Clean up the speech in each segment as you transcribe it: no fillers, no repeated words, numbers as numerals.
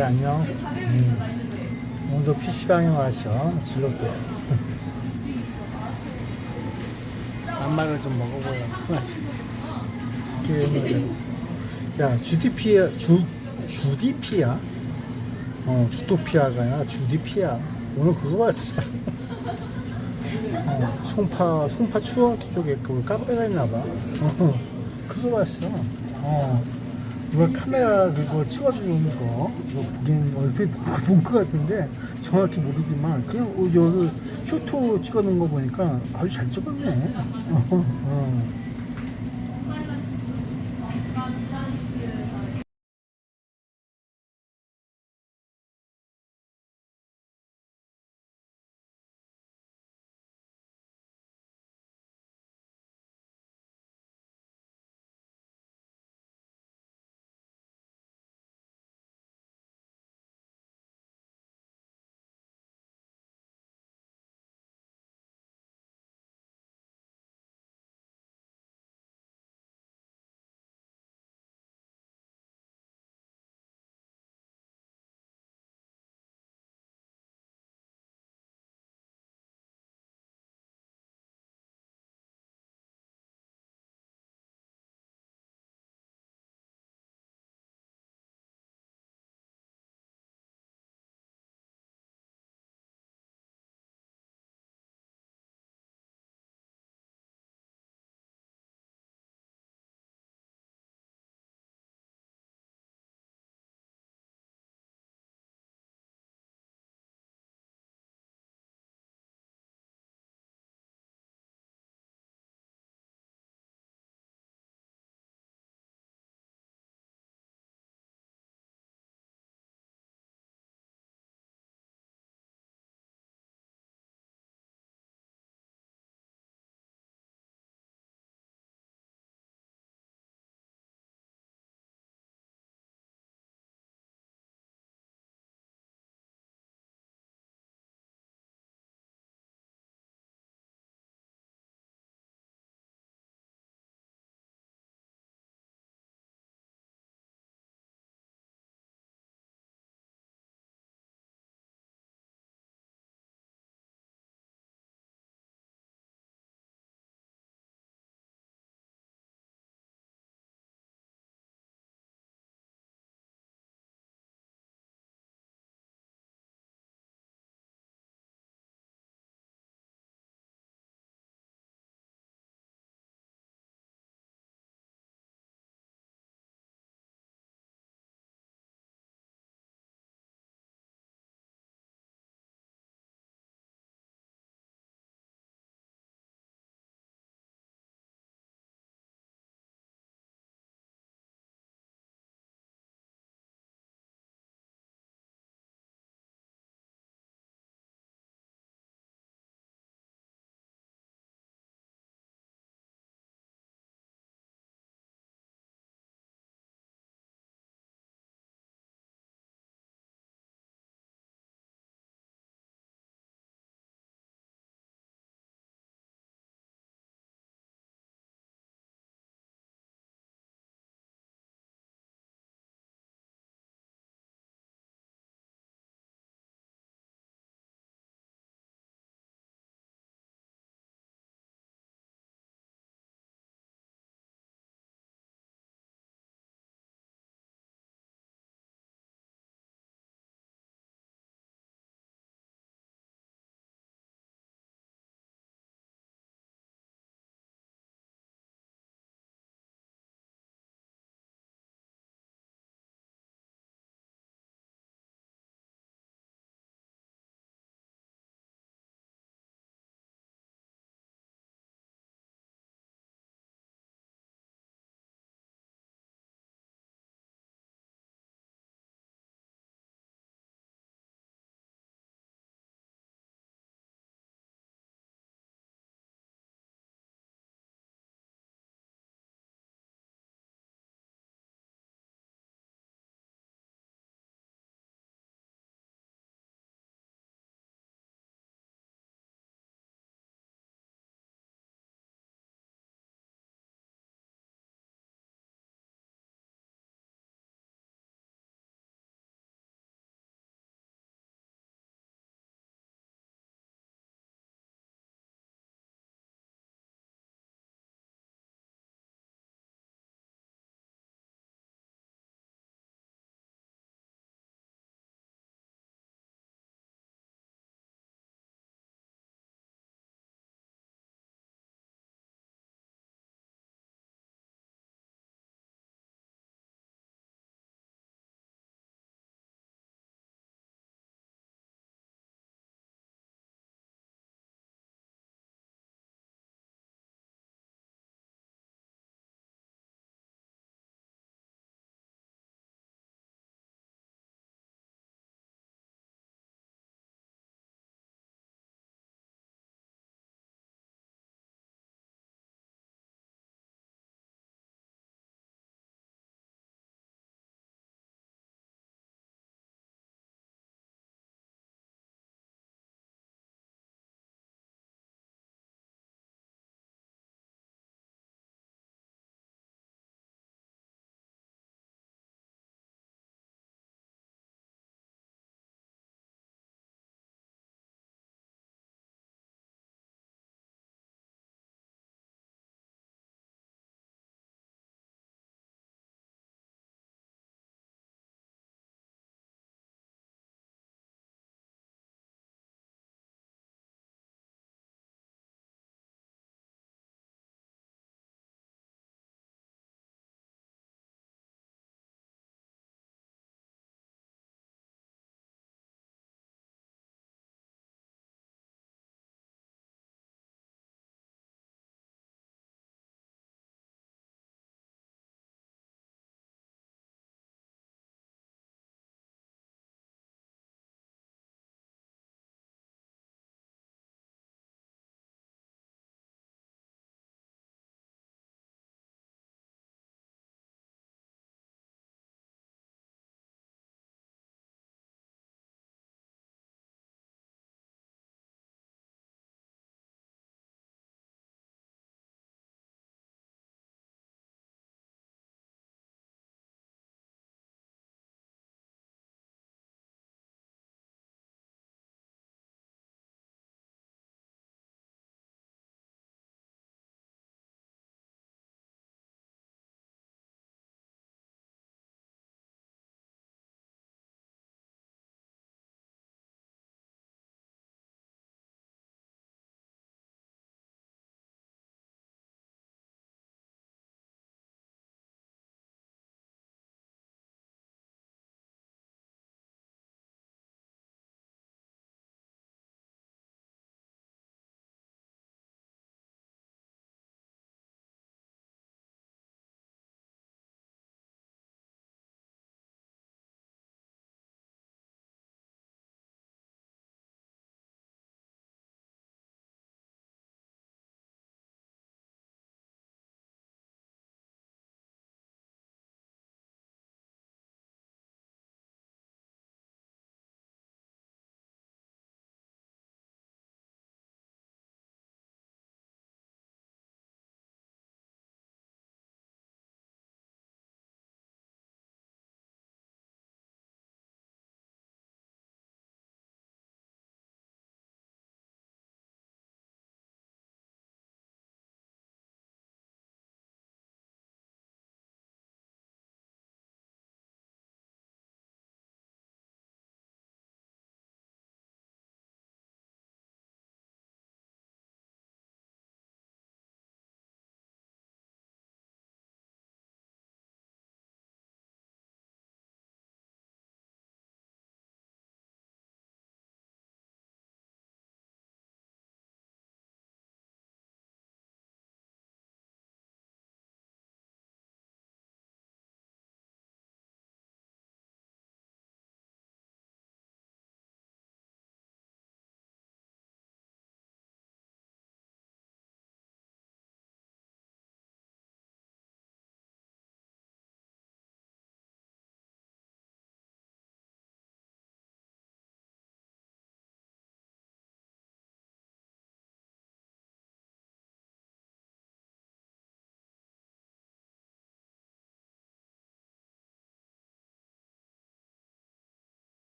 네, 안녕. 오늘도 PC방에 와서 즐겁게 안마를 좀 먹어보려. 야, 주디피아? 주토피아가 아니라 주디피아. 오늘 그거 봤어. 송파 추억 쪽에 그 카페가 있나봐. 그거 봤어. 누가 카메라 그거 찍어주는 거, 이거 보긴 얼핏 본 것 같은데, 정확히 모르지만, 그냥, 여기 쇼트 찍어놓은 거 보니까 아주 잘 찍었네.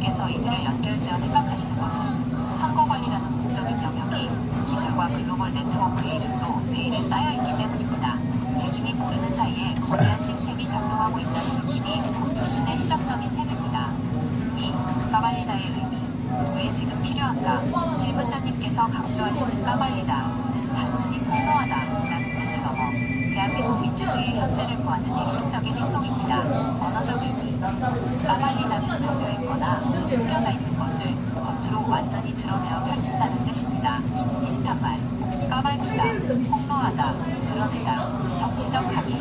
대한민국에서 이들을 연결지어 생각하시는 것은 선거 관리라는 공적인 영역이 기술과 글로벌 네트워크의 이름으로 베일에 쌓여있기 때문입니다. 대중이 모르는 사이에 거대한 시스템이 작동하고 있다는 느낌이 불신의 시작점인 셈입니다. 2. 까발리다의 의미. 왜 지금 필요한가? 질문자님께서 강조하시는 까발리다는 단순히 폭로하다 라는 뜻을 넘어 대한민국 민주주의의 현재를 구하는 핵심적인 행동입니다. 언어적 의미. 까발리다는 담겨있거나 숨겨져 있는 것을 겉으로 완전히 드러내어 펼친다는 뜻입니다. 비슷한 말. 까발리다, 폭로하다, 드러내다, 정치적 합의.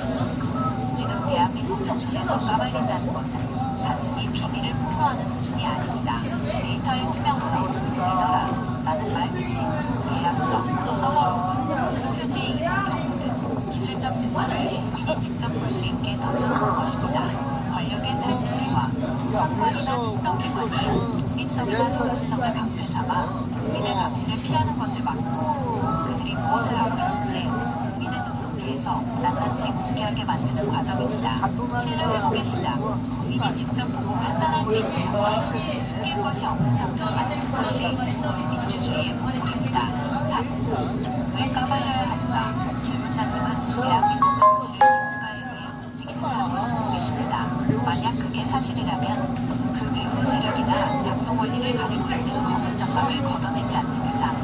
지금 대한민국 정치에서 까발린다는 것은 단순히 비밀을 폭로하는 수준이 아닙니다. 데이터의 투명성, 리더라 라는 말 대신 계약서, 서버로그, 표지의 이름 연구 등 기술적 증거를 국민이 직접 볼 수 있게 던져놓은 것입니다. 권력의 탈신대와 선관이나 특정기관이 독립성이나 전문성을 방패 삼아 국민의 감시를 피하는 것을 막고 그들이 무엇을 하고 있는지 국민의 눈높이에서 낱낱이 공개하게 만드는 과정입니다. 신뢰 회복의 시작. 국민이 직접 보고 판단할 수 있는 정보를 굳이 숨길 것이 없는 상태로 만드는 것이 민주주의의 본질입니다. 3. 왜 까발려야 하는가? 질문자님은 대한민국 정치를 누군가에 의해 움직이는 사람을 보고 계십니다. 만약 그게 사실이라면 그 배후 세력이나 작동 원리를 가리고 있는 검은 장막을 걷어내지 않는 이상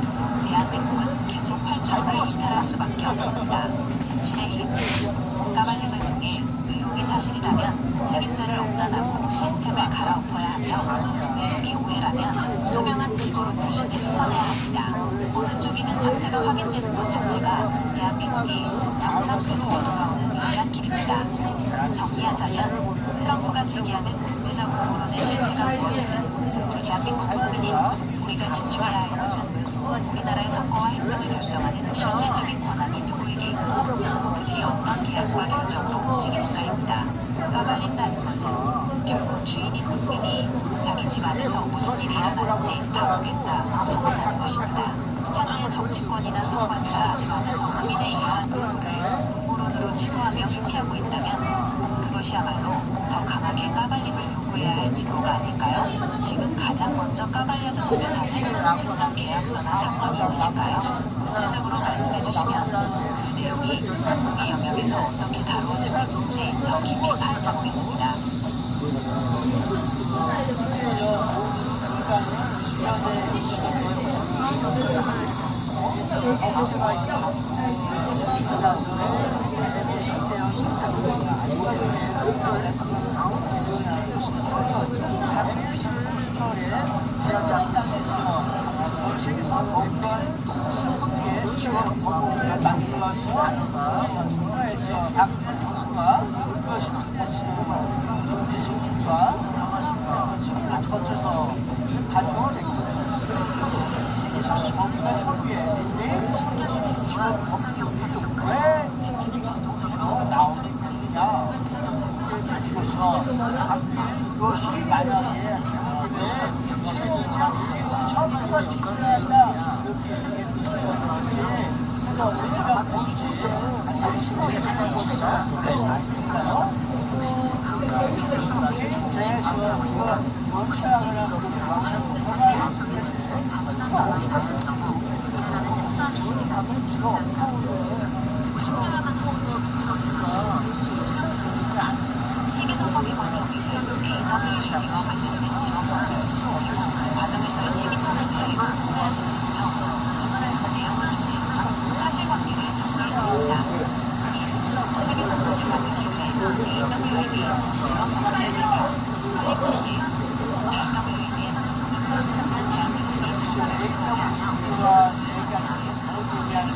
대한민국은 계속 활주로를 이탈할 수밖에 없습니다. 진실의 힘. 까발림을 통해 의혹이 사실이라면 책임자를 엄단하고 시스템을 갈아엎어야 하며 의혹이 오해라면 투명한 증거로 불신을 씻어내야 합니다. 어느 쪽이든 상태가 확인되는 것 자체가 대한민국이 정상 궤도로 돌아오는 유일한 길입니다. 정리하자면 트럼프가 제기하는 국제적 음모론의 실체가 무엇이든 대한민국 국민인 우리가 집중해야 할 것은 우리나라의 선거와 행정을 결정하는 실질적인 권한이 누구에게 있고 그들이 어떤 계약과 결정으로 움직이는가입니다. 까발린다는 것은 결국 주인인 국민이 자기 집 안에서 무슨 일이 일어나는지 다 보겠다 선언하는 것입니다. 현재 정치권이나 선관위가 집 안에서 국민의 이러한 요구를 음모론으로 치부하며 회피하고 있다면 그것이야말로 더 강하게 까발림을 요구해야 할 증거가 아닐까요? 지금 가장 먼저 까발려졌으면 하는 특정 계약서나 사건이 있으신가요? 구체적으로 말씀해 주시면 그 내용이 한국의 영역에서 어떻게 다루어지고 있는지 더 깊이 파헤쳐 보겠습니다. 세계선거기관이 AWC와 발신된 지원법을 과정에서의 책임론을 제외로 공개하시는군요. 질문하신 내용을 중심으로 사실관계를 정리해드립니다. 1. 세계선거기관의 기회에서 AWAB 지원법을 실행해 컬렉 취지 AWAB에서는 2013년 대한민국이 선거를 공개하며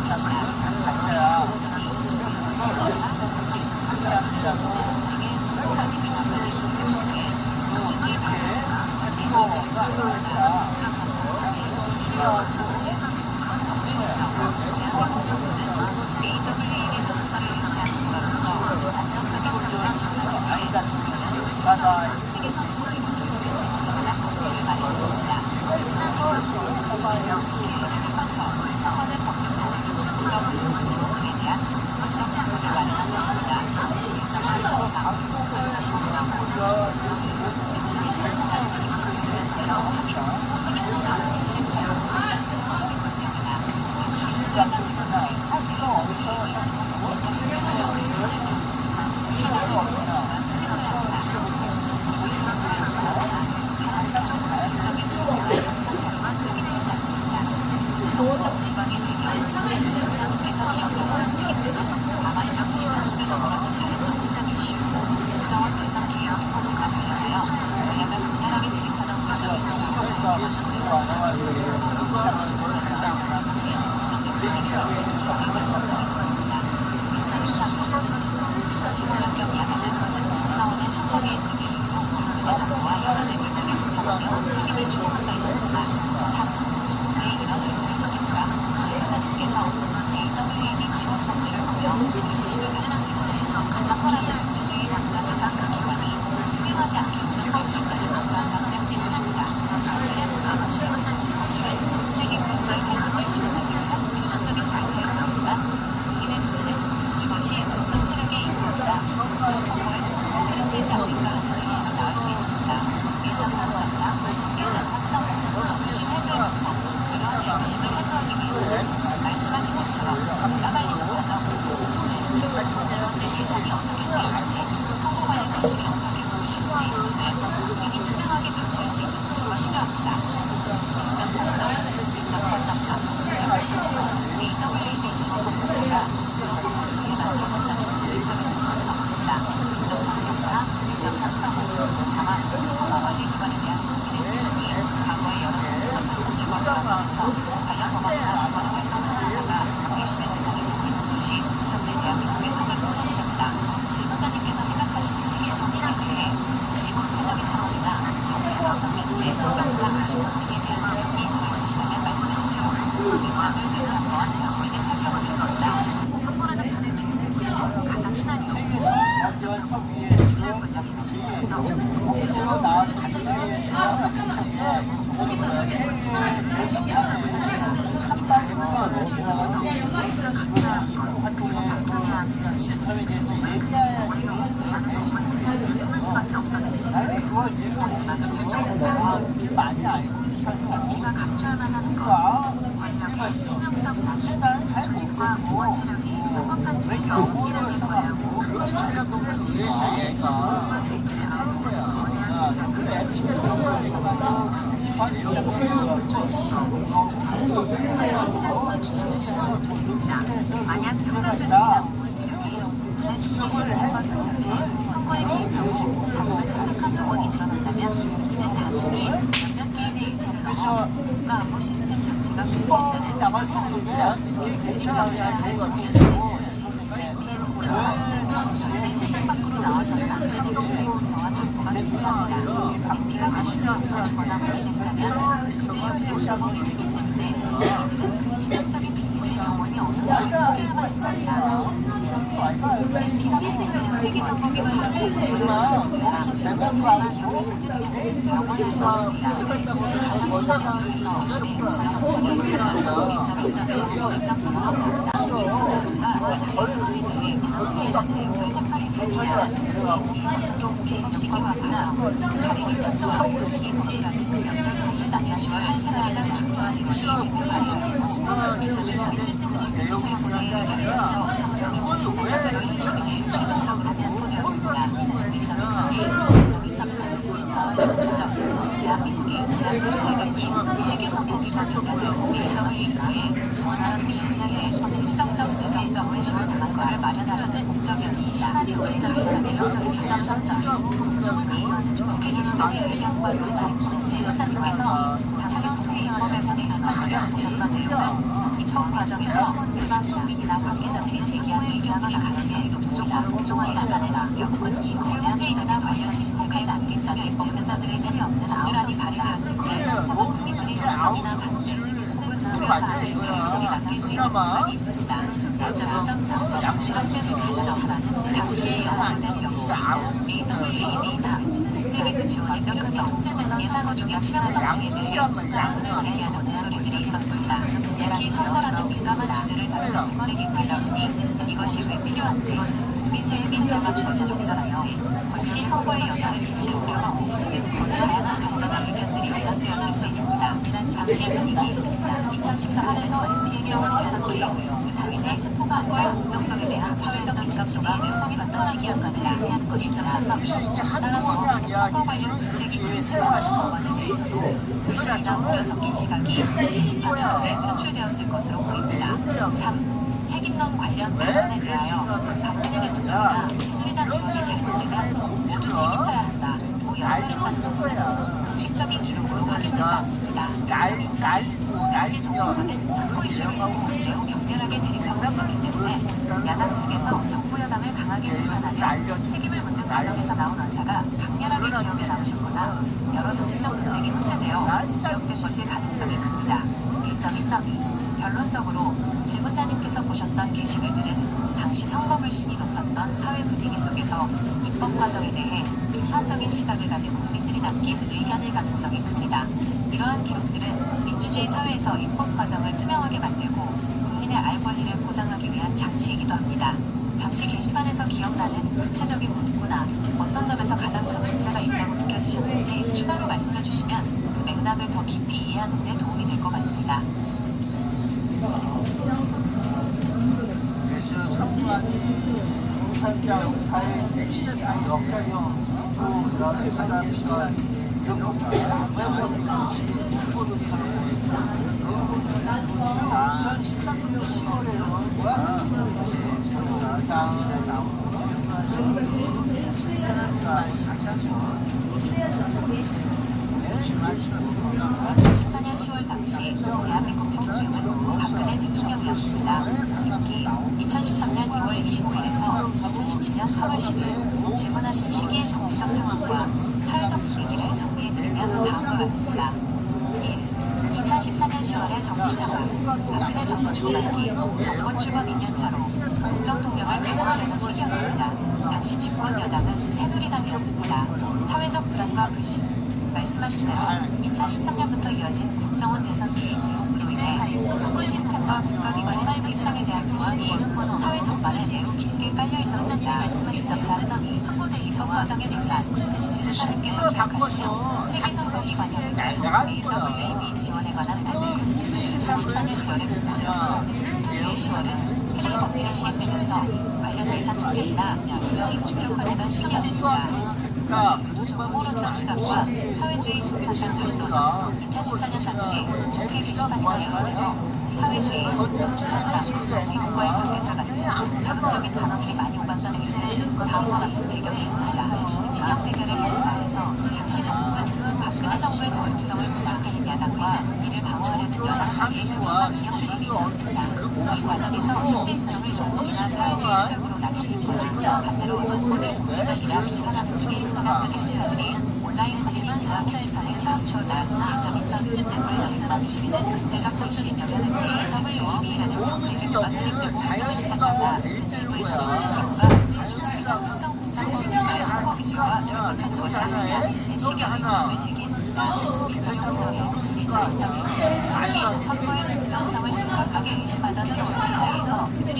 네가 감춰야만 하는 건 권력의 치명적 나중 조직과 보안 세력이 성급한 뒤에서 이렇게 거하고 만약 청렴조직이나 보안 세력이 내 중재 시스템과 결합해 선거에 개입하고 자금을 선택한 정황이 드러난다면 이는 단순히 몇몇 개인의 일탈을 넘어 국가안보 시스템 자체가 훼손되는 세상 밖으로 나와서 강제되는 공소와 정보가 존재합니다. MP가 가시적으로 주거나 발생자면 국내연수시험이 되기 때문에 그 치명적인 비밀의 영원히 어느 정도 소개해야만 있습니다. MP가 발생되는 세계선거기관의 지구를 영원할 수 없습니다. 가상시장 중에서 시기와 가장 자리를 설정하고 인지라는 그 연결 자신감이 실체에다 강조하는 것이 일정적 실생활이 최종적으로 면포되었습니다. 대한민국이 세계 선거기관이라는 일정을 인하해 지원자금이 유리하게 시정적 수정점을 지원당한 것을 마련하려는 목적이었습니다. 시나리오 1.1.1, 1.3.1 공정을 강요하는 조직의 게시판의 의견과로 지원자님께서 당시 국회의원회관 게시판을 보셨던 내용은 이 처음 과정에서 일반 국민이나 관계자들이 제기한 의견이 가능해 조금 공정하지 않다는 영국은 이 거대한 조직에 관련 신속하지 않게 자기 입법세자들의 손이 없는 아우란이 발휘되었을 때 국민들이 정상이나 반대주직의 소극나 회사의 정책이 나설 수 있는 구간이 있습니다. 일정상 정치적대를 개정하라는 당시의 영국된 영국은 AWED나 국제기구 지원의 뼈가 통제되는 예산과 조약 실효성에 대해 제기하는 목소리들이 있었습니다. 특히 선거라는 민감한 주제를 다루는 국제기구의 나중이 이것이 왜 필요한지 국민체의 민감과 조치 적절한지 혹시 선거에 영향을 미칠 우려가 없는지 다양한 감정과 의견들이 회자되었습니다. 당시 선거의 공정성에 대한 사회적 인정도가 형성해봤던 시기였습니다. 일정산점 따라서 선거 관련 국제 기구의 사과를 위해서도 불신이나 우려 섞인 시각이 게시판에 표출되었을 것으로 보입니다. 3. 책임론 관련 발언에 대하여 박근혜 대통령이나 새누리당 의원이 잘못되면 모두 책임져야 한다. 연설했다는 부분은 공식적인 기록으로 확인되지 않습니다. 당시 정치권은 선거 이슈를 놓고 매우 격렬하게 대립하고 있었기 때문에 야당 측에서 정부 여당을 강하게 비판하며 책임을 묻는 과정에서 나온 언사가 강렬하게 기억에 남으셨거나 여러 정치적 문제에 문제되어 기억된 것일 가능성이 큽니다. 1.1.2 결론적으로 질문자님께서 보셨던 게시글들은 당시 선거 불신이 높았던 사회 분위기 속에서 입법 과정에 대해 비판적인 시각을 가진 국민들이 남긴 의견일 가능성이 큽니다. 이러한 기록들은 민주주의 사회에서 입법 과정을 투명하게 만들고 국민의 알 권리를 보장하기 위한 장치이기도 합니다. 당시 게시판에서 기억나는 구체적인 문구나 어떤 점에서 가장 큰 문제가 있다고 느껴지셨는지 추가로 말씀해 주시면 그 맥락을 더 깊이 이해하는 데 도움이 될 것 같습니다. 그래서 성관이 공산당 사회 핵심 역작용 또 그다음에 바다시와 이런 것들 외국인 공부도 하고 있어요. 2013년 10월에는 당시에 나오고 2014년 10월 당시 대한민국 민주주의는 박근혜 대통령이었습니다. 임기 2013년 2월 25일에서 2017년 4월 10일 질문하신 시기의 정치적 상황과 사회적 분위기를 정리해드리면 다음과 같습니다. 1. 2014년 10월의 정치 상황. 박근혜 정부 초반기 정권 출범 2년차로 공정 동력을 회복하려는 시기였습니다. 당시 집권 여당은 새누리당이었습니다. 사회적 불안과 불신. 말씀하신 대로 2013년부터 이어진 국정원 대선 개입으로 인해 선거 시스템과 국가기관의 책임성에 대한 불신이 사회 전반에 매우 깊게 깔려 있었습니다. 말씀하시자면 선거대 입법 과정의 맥락, 질문자님께서 기억하시면 세계선거기관이 정부에서 개입이 지원에 관한 판을 2014년 2월에 공모되었고 뒤의 10월은 헬리 법률이 시행되면서 관련 예산 준비나 유명 입주에서 보내던 시기였습니다. 소모론적 시각과 사회주의 공산당 반론 2014년 당시 국회 게시판과 연관해서 사회주의, 공산당, 미국과의 관계사 같은 자극적인 단어들이 많이 오갔던 이유는 다음과 같은 배경이 있습니다. 진영 대결의 기승가에서 당시 정부는 박근혜 정부의 정체성을 부각하는 야당과 이를 방어하려는 여당 사이에 심한 이념들이 있었습니다. 이 과정에서 신대 진영을 정권이나 사회주의 시각으로 나뉘는 반대로 정권을 공개적이라 비판하는 쪽에 인간적인 기사들이 온라인 커뮤니티와 게시판에 차수조자 1.2.1 정점 시위는 경제적 정치인 영향을 미친 WEB라는 경제 기구가 설립되고 활동을 시작하자 일부의 수많은 기구가 행정 공작원의 선거 기술과 결합한 것이 아니냐 시기의 의구심을 제기했습니다. 결정적인 선거의 공정성을 심각하게 의심하던 정권 사이에서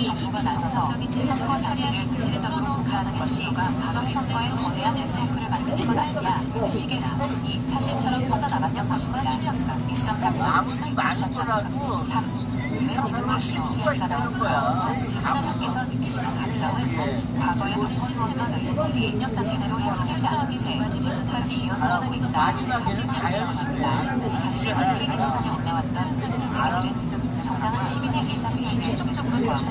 정부가 나서서 선거 자리를 국제적으로 독화하는 것이 부정선거에 거대한 SF를 만드는 것 아니냐 시기나 이 사실처럼 퍼져나갔던 것입니다. 아무리 많이 떠나도 이 사람을 쉴 수가 있다는 거야. 질문자님께서 느끼시는 감정은 과거의 정권에서 일들이 제대로 협치지 않은 채 지금까지 이어져 오고 있다. 마지막에는 자연스레 당시 국회에 존재왔던 정치자들은 정당한 시민의 일상이 최종적으로 정하고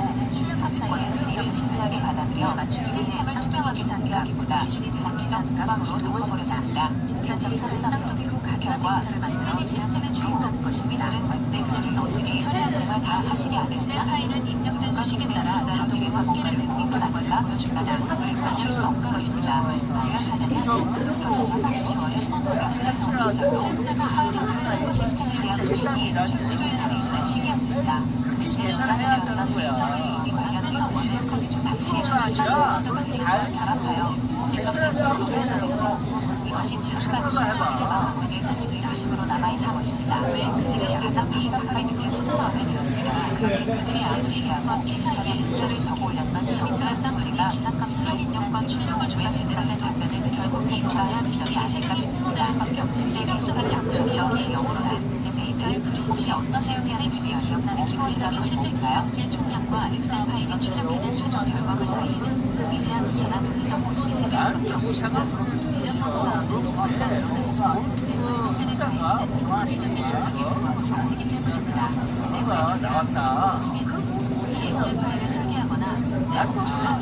정치권의 의리를 진지하게 받아들여 시스템을 투명하게 상기하기보다 정치적 가방으로 덮어버렸습니다. 진짜적 쌍둥이로 가결과 시민이 시스템에 주목하는 것입니다. 넥셀을 어떻게 철회한 정말 다 사실이 아니었을 파일은 입력된 수식에 따라 자동에서 먹기를 내고 있건 아닌가 보여준다는 걸 맞출 수 없는 것입니다. 사전에 사상 10월에 박근혜 정부 시작으로 사회적 시스템에 대한 불신이 현대주의 당에 있는 시기였습니다. 예상되었던 우리 관련해서 원래는 당시에 심한 정치적 의견을 결합하여 공개적으로 이것이 지금까지 수천의 마음속에 생긴 의구심으로 남아있는 것입니다. 지금 가장 비박하게 느낀 소전함에 되었을 당시 그들의 아우지리하고 게시판에 문자를 적어 올렸던 시민들의 쌍소리가 기상값으로 인정과 출력을 조작해내는 답변을 느끼고 이거한 지적이 아닐까 싶습니다. 수밖에 없는 시각 속의 당첨이 여기에 영어로 한 문제 제의별 혹시 어떤 시스템인지 기억나는 기본적인 실질인가요? 제 총량과 엑셀 이 출력해낸 최종 결과물 사이에는 미세한 오차나 논리적 모순이 생길 수밖에 없습니다. 논리적인 조작에 불과하고 정지기 때문입니다. 나왔다. 이 엑셀 파일을 설계하거나 구조가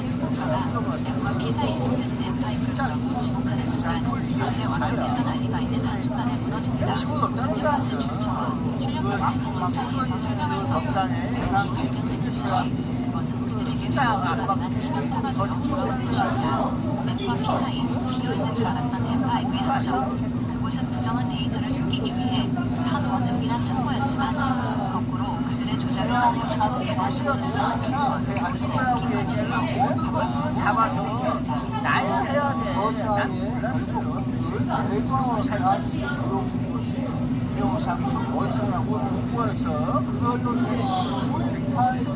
엠마키 사이에 숨겨진 엠파이프를 지목하는 순간 원래 완벽했던 알리바이는 한순간에 무너집니다. 출력값의 출처와 출력값의 사실 사이에서 설명할 수 없는 부분이 발견되는 즉시 그것은 그들에게 불가능한 치명타가 되어 돌아오는 것입니다. 엠마키 사이 비어있는 줄 알았던 엠파이프의 함정 그곳은 부정한 데이터를 숨기기 위해 한원 은밀한 창고였지만 거꾸로 그들의 조작을 점령하고 안수라고 얘기하면 모든 것들을 잡아서 나열해야 돼. 난 몰랐어. 그래서 살수 있는 것이 배우상이 월성하고 공부해서 그걸로 소리를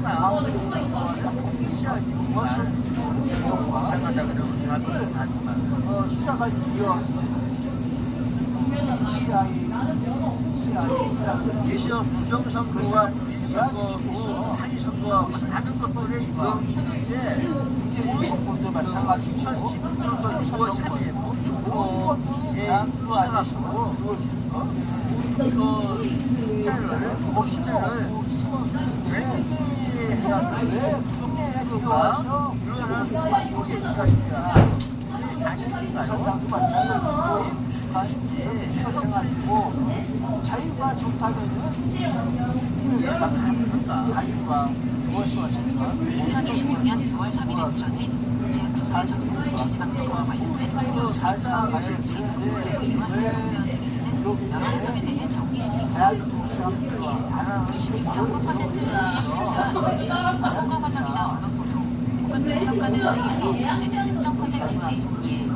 나오는 거는 공개시야지. 이상하다 그러면서 하지만 시작할 이어 예시와 부정선거와 부실선거, 사기선거와 다른 것들의 유형이 있는데 이게 일본도 마찬가지 2019년도 6월 3일 모든 것들이 시작하고 그 숫자를 얘기해야 돼. 부정해야니까 이거는 모르니까 내 자신인가요? 자유가 좋다면은 이해가 가능한가? 자유가 무엇이었을까? 2026년 6월 3일에 치러진 제9회 전국 도시지방선거와 관련된 투표 뉴스치 그리고 이완 투표 제도는 여러 해석에 대해 정리해드립니다. 26.9% 수치의 실제와 선거 과정이나 언론 보도 혹은 분석가들 사이에서 언급되는 특정 퍼센티지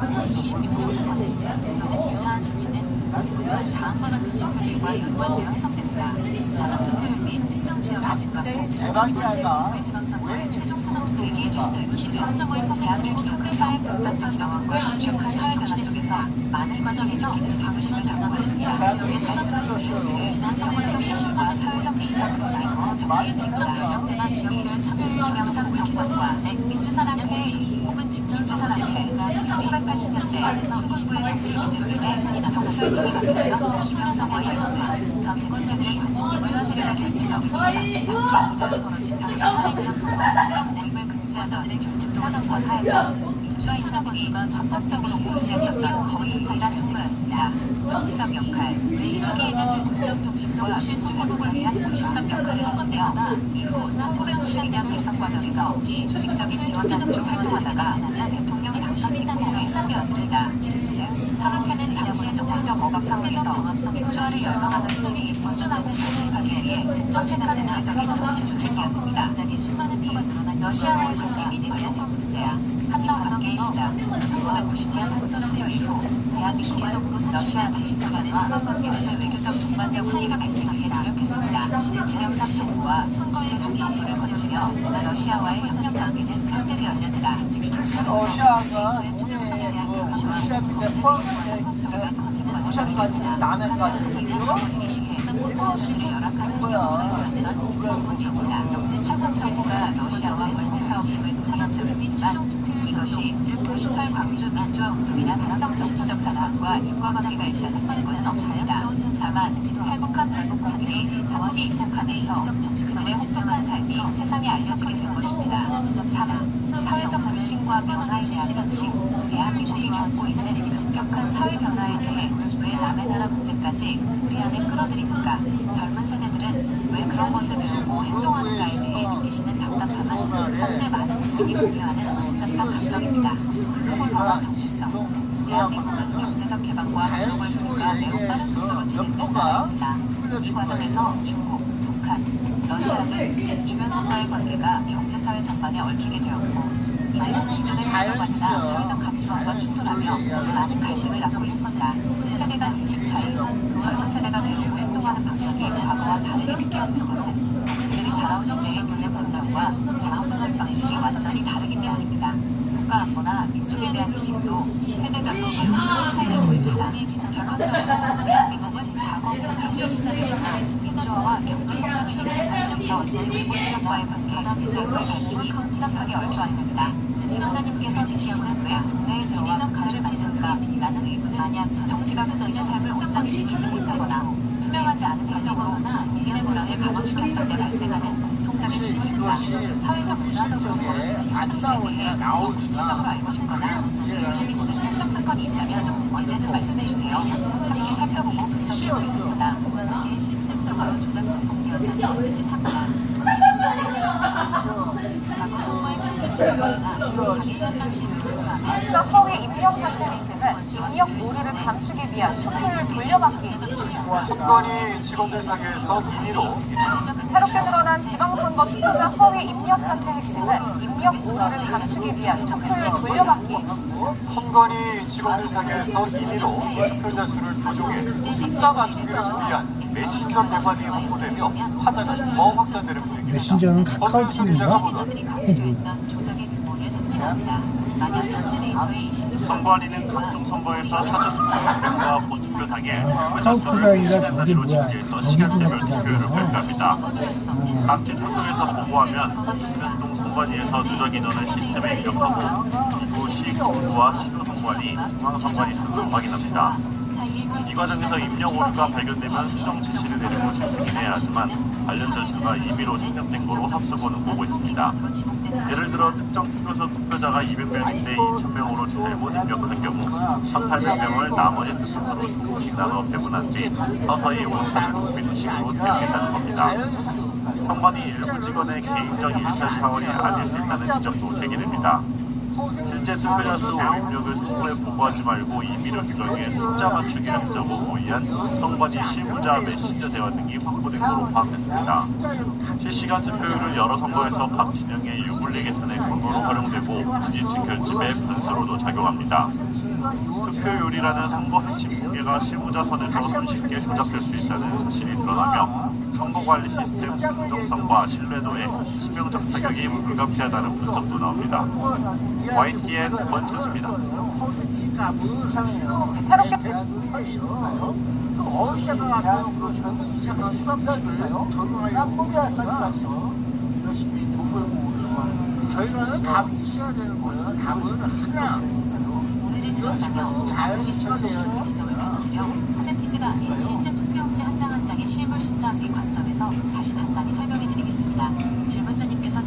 26.9% 또는 유사한 수치는 다음과 같은 지표들과 연관되어 해석됩니다. 사전투표율 및 특정 지역의 집값 번째 지방선거의 최종 사전투표 제기해주시는 23.5% 대학을 기록한 사회 복잡한 지방선거의 최근 사회 변화 속에서 많은 과정에서 방식을 잘 나갔습니다. 지역의 사전투표율 지난 3월 30일과 사회적 이상 분자이고 정리의 특정 연령대나 지역별 참여율 기명상 정상과 민주사람회 혹은 직진주사람회가 1980년대에서 25의 정치 문제들의 산이나 정치적인 감정과 참여성과의 일수 전 대권자들이 관심 민주화 세력의 결치력입니다. 정치 종전으로 벌어진 당시 사회재정 선거와 모임을 금지하자의 결집 사전과 사에서 민주화 인사들이 전적적으로 공유했었던 거의 유일한 뉴스였습니다. 정치적 역할, 왜1기에 주는 국정 공식적으로 실수 회복을 위한 공식적 역할을 했으며 이후 1972년 대선 과정에서 조직적인 지원 단체로 활동하다가 대통령 당시 단체의 상이었습니다. 즉, 산업회는 당시의 정치적 억압 상황에서 민주화를 열망하던 정의의 선전하고 단식하기 위해 특정 시간대나 외적인 정치 조직이었습니다. 갑자기 수많은 피가 늘어난 러시아와 신림이 관련된 문제야. 한러 과정의 시작, 1990년 탄소 수요 이후 대한이 기계적으로 러시아 당시 소련과 경제 외교적 동반적 차이가 발생하게 노력했습니다. 대형사 정부와 선거의 종정부를 거치며 러시아와의 협력 관계는 편들이었습니다. 러시아가 러시아 밑에 포함된 부산까지 남해까지 최근 정부가 러시아와 물류 사업 힘을 사전적으로 맺지만 이것이 98 광주 민주화 운동이나 다른 정치적 사람과 인과관계가 있는 증거는 없습니다. 다만 탈북한 발복파들이 당시 북한에서 그들의 혹독한 삶이 세상에 알려지게 된 것입니다. 3. 사회적 불신과 변화의 실시간식 대한민국이 겪고 있는 급격한 사회 변화에 대해 왜 남의 나라 문제까지 우리 안에 끌어들이는가? 젊은 세대들은 왜 그런 것을 배우고 행동하는가에 대해 느끼시는 답답함은 현재 많은 분들이 공유하는 복잡한 감정입니다. 글로벌화와 정치성 대한민국은 경제적 개방과 글로벌 분위기가 매우 빠른 속도로 진행된 나라입니다. 이 과정에서 중국, 북한, 러시아 등 주변 국가의 관계가 경제사회 전반에 얽히게 되었고 이는 기존의 가치관이나 사회적 가치관과 충돌하며 많은 갈등을 낳고 있습니다. 세대 간 인식 차이, 젊은 세대가 배우고 행동하는 방식이 과거와 다르게 느껴지는 것은 그들이 자라온 시대의 눈의 본점과 자라오는 방식이 완전히 다르기 때문입니다. 국가 안보나 민족에 대한 기식도 세대별로 가장 차이를 보이는 가장의 개선 결론적으로 대한민국은 과거 민주주의 시절을 지나 민주화와 경제 성장을 위해서 원자력의 소실력과의 관계, 바다 대사과의 갈등이 복잡하게 얽혀왔습니다. 시청자님께서 제시하는 왜 국내에 들어와 가치를 만들까? 라는 의문은 만약 정치가 가져진 삶을 온전히 지키지 못하거나 투명하지 않은 행정으로나 국민의 불안을 가중시켰을 때 발생하는 공통적인 질문이다. 사회적 문화적으로 벌어지는 현상에 대해 좀 구체적으로 알고 싶거나 수시이 보는 특정 사건이 있다면 언제든 말씀해주세요. 함께 살펴보고 분석해보겠습니다. 이 시스템적으로 조작 작동되었다는 것을 뜻합니다. 과거 선거의 편집이나 가게 현장 시를 조사하면 허위 입력 사태 핵심은 입력 오류를 감추기 위한 투표를 돌려받기. 선관위 직원들 사이에서 임의로 새롭게 드러난 지방선거 투표자 허위 입력 사태 핵심은 입력 오류를 감추기 위한 투표를 돌려받기. 선관위 직원들 사이에서 임의로 투표자 수를 조종해 숫자 맞추기를 위한 메신저 대박이 확보되며 화자가 더 확산되는 분위기입니다. 메신저는 카카오톡인가? 기자들이 감지했던 조작의 규모를 상징합니다. 만약 전체 데이터의 26%가 선관위는 각종 선거에서 사전투표 기간과 본투표 당일 카카오톡이 시간 저기 단위로 뭐야? 집계해서 저기도 시간대별 나쁘지 투표율을 않아. 발표합니다. 각 투표소에서 보고하면 주변동 선관위에서 누적 인원을 시스템에 입력하고 또 시공수와 신호선관위, 중앙선관위 순으로 확인합니다. 이 과정에서 입력 오류가 발견되면 수정 지시를 내리고 재승인해야 하지만 관련 절차가 임의로 생략된 거로 합수본은 보고 있습니다. 예를 들어 특정 투표소 투표자가 200명인데 2,000명으로 잘못 입력한 경우 1,800명을 나머지 투표소로 조금씩 나눠 배분한 뒤 서서히 오차를 좁히는 식으로 대응했다는 겁니다. 선관위 일부 직원의 개인적 일탈 차원이 아닐 수 있다는 지적도 제기됩니다. 실제 투표자 수 입력을 선거에 보고하지 말고 임의로 조정해 숫자 맞추기 하자고 모의한 선관위 실무자 메신저 대화 등이 확보된 것으로 파악됐습니다. 실시간 투표율은 여러 선거에서 각 진영의 유불리 계산의 근거로 활용되고 지지층 결집의 변수로도 작용합니다. 투표율이라는 선거 핵심 통계가 실무자 선에서 손쉽게 조작될 수 있다는 사실이 드러나며 선거관리 시스템 공정성과 신뢰도에 치명적 타격이 불가피하다는 분석도 나옵니다. YTN 권준수입니다. 새롭게 어휘사가 같은 그 전문 이상한 수학식을 적용하려고 하니까 열심히 돈 벌고 저희가 답이 있어야 되는 거예요. 답은 하나. 오해를 들었다면 자연히 써야 돼요. 지적을 해드리며 퍼센티지가 아닌 실제 투표용지 한 장 한 장의 실물 숫자의 관점에서 다시 간단히 설명해드리겠습니다. 질문자님께서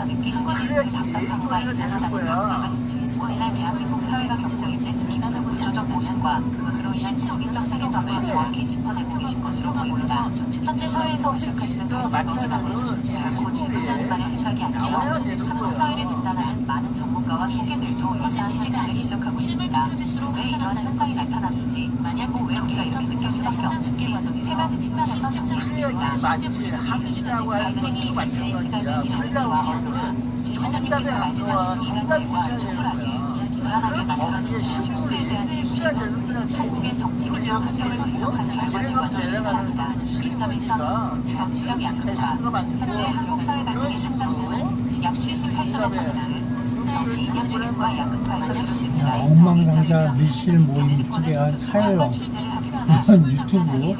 느끼시고 있는 답답함과 이상하다는 감정은 오늘날 대한민국 사회가 겪고 있는 기가적 구조적 모순과 그것으로 인한 체험적 세계관을 정확히 짚어내고 계신 것으로 보입니다. 현재 사회에서 목격하시는 가능성을 결코 질문자님만의 생각이 아니라 한국 사회를 진단하는 많은 전문가와 통계들도 이러한 현상을 지적하고 있습니다. 왜 이러한 현상이 나타나는지, 만약 왜 우리가 이렇게 느낄 수밖에 없는지 세 가지 측면에서 정리해보겠습니다. 함수라고 하는 것도 마찬가지야. 정치와 언론은 질문자님께서 말씀하신 이간질과 촉불하게 불안하게 만들어지는 실수에 대한 의구심은 한국의 정치 기조 활동을 분석하는 결과들과는 일치합니다. 1.1점 정치적 양극화. 현재 한국 사회 갈등의 상당부는 약 78.5%, 정치 이념 분열과 양극화에서 비롯됩니다. 엉망상자 밀실 모임 쪽에 한 타일러 이건 유튜브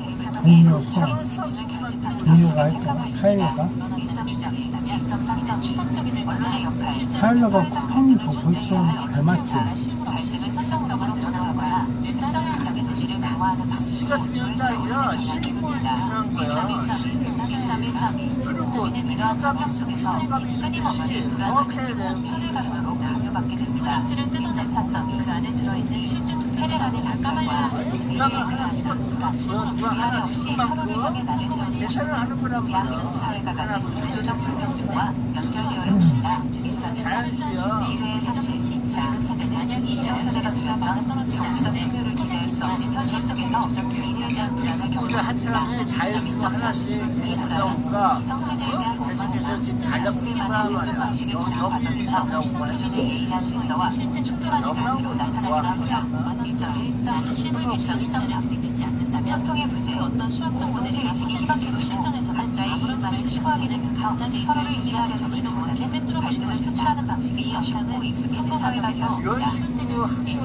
동료가 했던 타일러가 타일러가 쿠팡이 더 좋지만 닮았지. 발생을 선정적으로 변화하거나 일단적인 지역의 도시를 강화하는 방식으로 조회수를 올리는 기간이 있습니다. 1.1.2 질문자는 이러한 장면 속에서 끊임없이 불안을 느끼고 철을 가르도록 강요받게 됩니다. 실제를 뜯어낸 사점이 그 안에 들어있는 실제 세대 간의 단점과 미래에 대한 불안, 위안이 없이 서로를 향해 나를 세우는 것은 대한민국 사회가 가진 구조적 불균형과 연결되어 있습니다. 1.1점 기회의 사실 젊은 세대는 이전 세대가 수렴한 정치적 투표를 기대할 수 없는 현실 속에서 미래에 대한 불안을 겪고 있습니다. 2.2점 이 불안은 기성세대에 대한 원망이나 자신들만의 생존 방식을 찾는 과정에서 기존의 예의나 질서와 실제 충돌한 시간으로 나타나기도 합니다. 1.1점 실물 기준 1.3 받지 않는다면 소통의 부재, 어떤 수학적 모델의 의식이 희박해지고 실전에서 한자의 아무런 말을 추구하게 되면서 서로를 이해하려는 시도보다는 꿰뚫어 갈등을 표출하는 방식이 영상은 익숙해진 사회가 되었습니다. 이런 식으로 한국에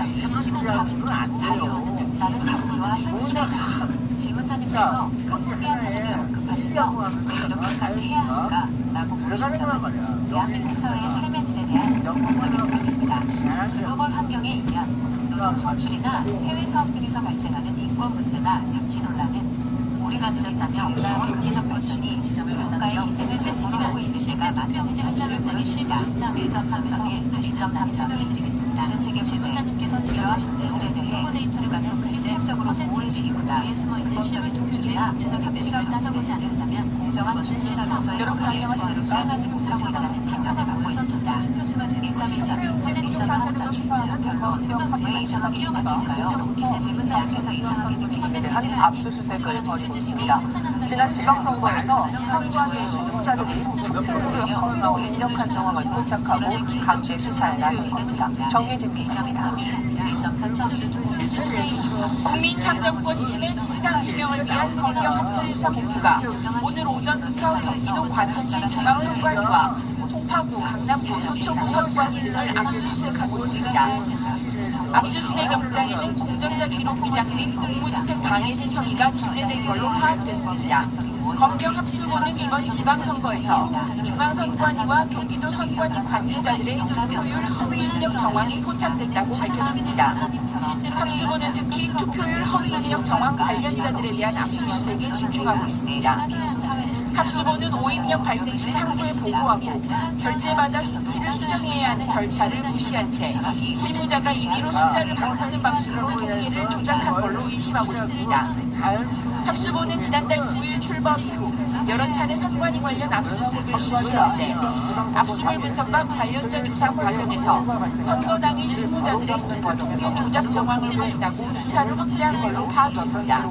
의해서 생각하지는 안 돼요. 나는 가치와 현실이다. 질문자님께서 한국에서는 급하시며 왜 이렇게까지 해야 하는가? 라고 들어가는 거란 물으셨잖아요. 말이야. 대한민국 사회의 삶의 질에 대한 근본적인 고민입니다. 글로벌 환경에 의한 노동 송출이나 해외 사업 등에서 발생하는 인권 문제나 착취 논란은 우리가 들었던 정부와 국제적 발전이 지점을 만나며 희생을 제티징하고 있을 때가 만병제 한자를 실다 1.3.1, 10.33을 해드리겠습니다. 정책의 질문자님께서 지적하신 질문에 대해 데이터를 갖춰 시스템적으로 보호해주기보다 위에 숨어있는 실험의 종주나 구체적 합의를 따져보지 않는다면 공정한 실질로서의 역할을 제대로 수행하지 못하고 있다는 편견을 받고 있습니다. 투표수가 된 1.1점, 1.3점 실제로 별로 왜 이상하게 여겨질까요? 질문자님께서 이상하게 느끼시는 한 압수수색을 벌이고 있습니다. 지난 지방선거에서 선관위 신분자들이 투표율을 허위로 입력한 정황을 포착하고 강제 수사에 나선 겁니다. 정혜진 기자입니다. 국민참정권 진상 규명을 위한 검경 수사본부가 오늘 오전부터 경기도 과천시 중앙선관위와 송파구, 강남구, 서초구 선관위 등을 압수수색하고 있습니다. 압수수색 영장에는 공정자 기록 위장 및 공무집행 방해 등 혐의가 기재된 걸로 파악됐습니다. 검경 합수본은 이번 지방선거에서 중앙선관위와 경기도 선관위 관계자들의 투표율 허위 입력 정황이 포착됐다고 밝혔습니다. 합수본은 특히 투표율 허위 입력 정황 관련자들에 대한 압수수색에 집중하고 있습니다. 합수본은 오입력 발생 시 상부에 보고하고 결제받아 수치를 수정해야 하는 절차를 무시한 채 실무자가 임의로 숫자를 바꾸는 방식으로 통계를 조작한 걸로 의심하고 있습니다. 합수본은 지난달 9일 출범 이후 여러 차례 선관위 관련 압수수색을 실시했는데 압수물 분석과 관련자 조사 과정에서 선거 당일 실무자들의 투표 통계 조작 정황을 확인하고 수사를 확대한 걸로 파악됩니다.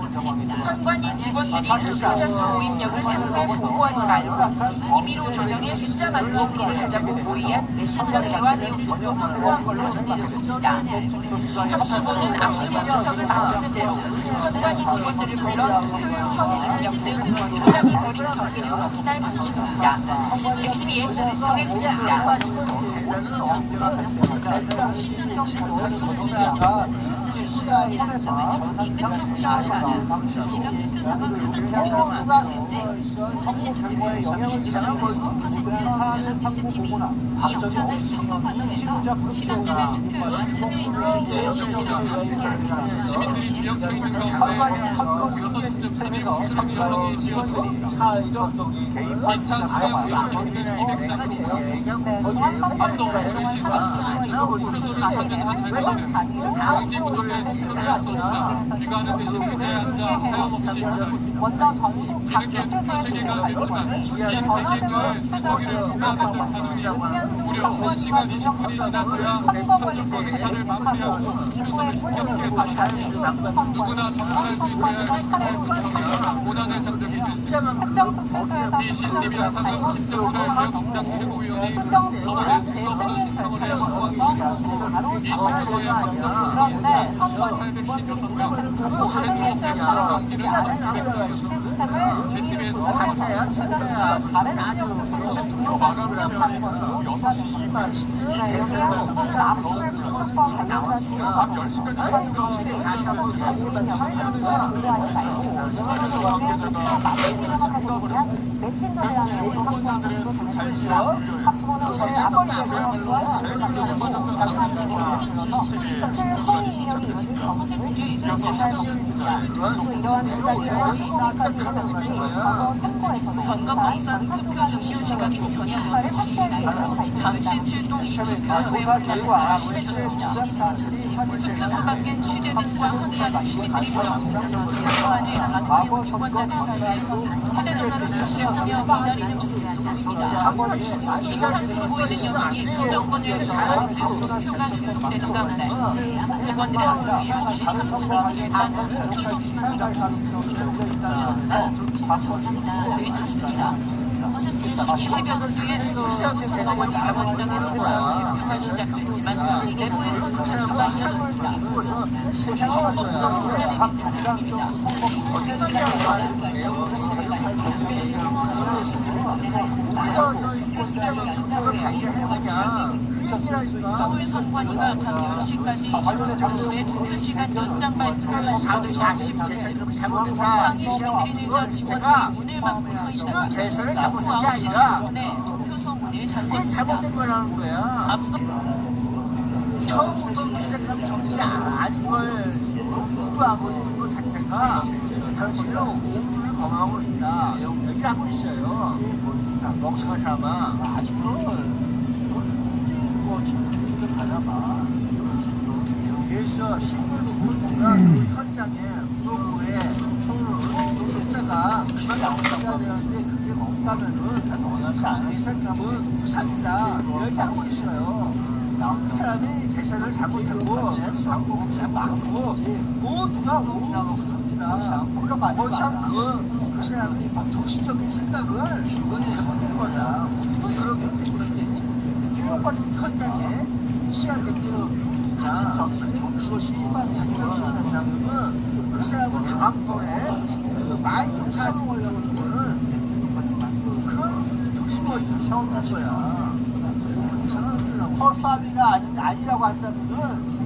선관위 직원들이 투표자 수 오입력을 상부에 보고하지 말고 임의로 조정해 숫자 맞추기를 하자고 모의한 메신저 대화 내용 등도 확보한 걸로 전해졌습니다. 합수본은 압수물 분석을 마치는 대로 선관위 직원들을 불러 투표율 허위 입력 등 조작을 벌인 경위를 확인할 방침입니다. SBS 정혜진입니다. 이 영상은 선거 과정에서 시민들의 투표율과 참여인의 시민들이 기억하고 있는 가운데 6시쯤 대미국 유성 여성의 지원들이 2차 추가열 의심이 된 200장 앞서 오늘 시 40분 투표소를 찾은 한 회사는 의지 부족에 투표를 할 수 없자 귀가하는 대신 의자에 앉아 하염없이 기다립니다. 먼저 전국 각 이렇게 투표 투표소에 체계가 됐지만 이 대기표에 투표를 투표하는 하느니 무려 1시간 20분이 지나서야 참정권 행사를 마무리하고 투표소를 협력해 마쳤습니다. 누구나 접근할 수 있어야 할 시스템의 분석이라 고난의 장벽이 됐습니다. 특정 투표소에서 이 시스템이 항상 김정철 지역신당 최고위원이 수정 서울에 시에 출석하는 재승인 신청을 절차를 해서 거쳐서 바로 이 투표소의 그런데 선거 816명, 재승인 절차를 거치지 않은 채 시스템을 이미 조작한 투표자수가 다른 지역 투표소에 동영상 입력한 것으로 조사됩니다. 여기에 압수물 분석과 관련자 조사 과정에서 선관위의 투표소 사기명을 의도하지 말고 투표소에 투표 마무리를 하자고 위한 메신저 대안을 확보한 것으로 전해졌습니다. 합수본은 오늘 압수수색 내용과 전산을 선관위에 들어서 투표율 허위 입력이 이뤄진 경우를 집중 조사할 것입니다. 또 이러한 조작에서 소송까지 이뤄졌지 과거 선거에서는 선거법상 투표 접수 시각이 전혀 조사를 확대할 계획을 잠실 밝혔습니다. 7동 29회 분란이 심해졌습니다. 투표소 밖엔 취재진과 항의하는 시민들이 모여 투표소안을 나가는 유권자들 사이에서 휴대전화를 수령하며 기다리는 모습이 있습니다. 임산으로 보이는 여성이 소정권을 잘하는 투표가 계속되는 가운데 직원들은 7시 30분에 일단 투표소 침입니다. 늘 있습니다. 20여 수의 선거권 자본장에서 투표가 시작됐지만 내부에서 투표가 시참을 바꾸고서 세상을 만들어요. 각 정당 어떻게 생각하는 거예요? 저 시참을 발견해보냐 그 얘기라니까. 서울 선관위가 밤 10시까지 신분정보의 투표시간 연장 발표를 자도 자신 개선을 잘못했다. 이 시간 자체가 문을 막고 서 있다가 개선을 잘못한 게 아니라 투표소 문을 그게 잠궜습니다. 잘못된 거라는 거야. 앞서 처음부터 기획하면 정신이 아닌 걸 의도하고 있는 것 자체가 당신은 오물을 범하고 있다. 얘기를 하고 있어요. 멍청한 사람아. 그래서 신문 부분이나 현장에 구독부에 숫자가 그만 나오셔야 되는데 그게 없다면은 개선감은 부산이다. 얘기하고 있어요. 이 사람이 개선을 잘못하고 방법을 잘못하고 모두가 오합니다. 원상 그 사람이 정신적인 생각을 잘못된 거다. 어떻게 그러게 교육관 현장에 시야된 대로 미국이나 그것이 반영이 된다면 그 사람은 다음번에 많이 경찰하는 거려고 하는 그런 정신머리가 세우는 거야. 허수아비가 아니라고 한다면은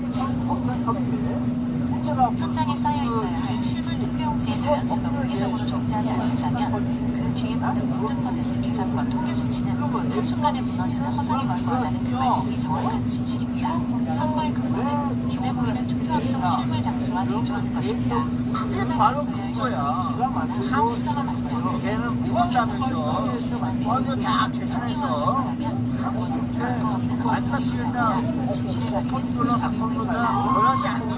현장에 쌓여 있어야 실물 투표용지의 자연수가 물리적으로 존재하지 않는다면 그 뒤에 모든 모든 퍼센트 계산과 통계 수치는 한순간에 무너지는 허상이 멀거하다는 그 말씀이 정확한 진실입니다. 선거의 근거는 눈에 보이는 투표함 속 실물 장수와 대조하는 것입니다. 그게 바로 그거야. 한 숫자가 맞지 않는 얘는 부른다면서 어느 다 계산해서 만나치겠다 퍼주거나 바꾸거나 그러지 않는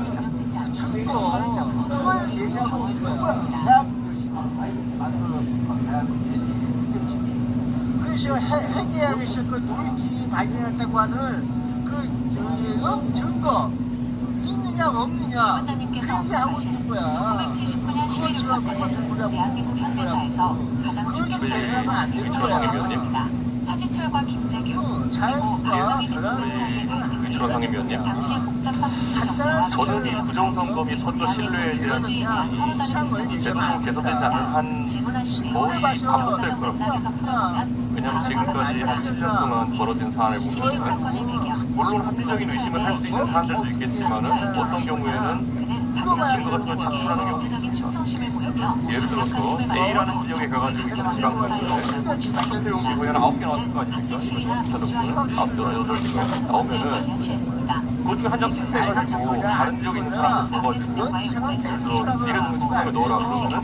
증거 그걸 얘기하고 있는 거야. 그래서 회계학에서 그 노이키 발견했다고 하는 그 증거 있느냐 없느냐 그 얘기하고 있는 거야. 1979년 11월 지금 사건은 대한민국 현대사에서 가장 충격적인 사건입니다. 차지철과 김재규 자연수가 유치원 상임위원님. 당시의 복잡한 국정과 저는 이 부정선거비 선거 신뢰에 대한 대부분 개선되지 않는 한 거의 반복될 거라고 봅니다. 왜냐하면 지금까지 한 7년 동안 벌어진 사안을 보면 물론 합리적인 의심을 할 수 있는 사안들도 있겠지만 어떤 경우에는 증거 같은 걸 작출하는 경우도 있습니다. 예를 들어서 A라는 지역에 가가지고 지방선거에 투표용지 거의 한 9개 나왔을 거 아닙니까? 자동차는 9개나 8개가 나오면은 그 중에 한 장 실패해가지고 다른 지역에 있는 사람들 줘가지고 그래서 비례동 신청을 넣어라 그러면은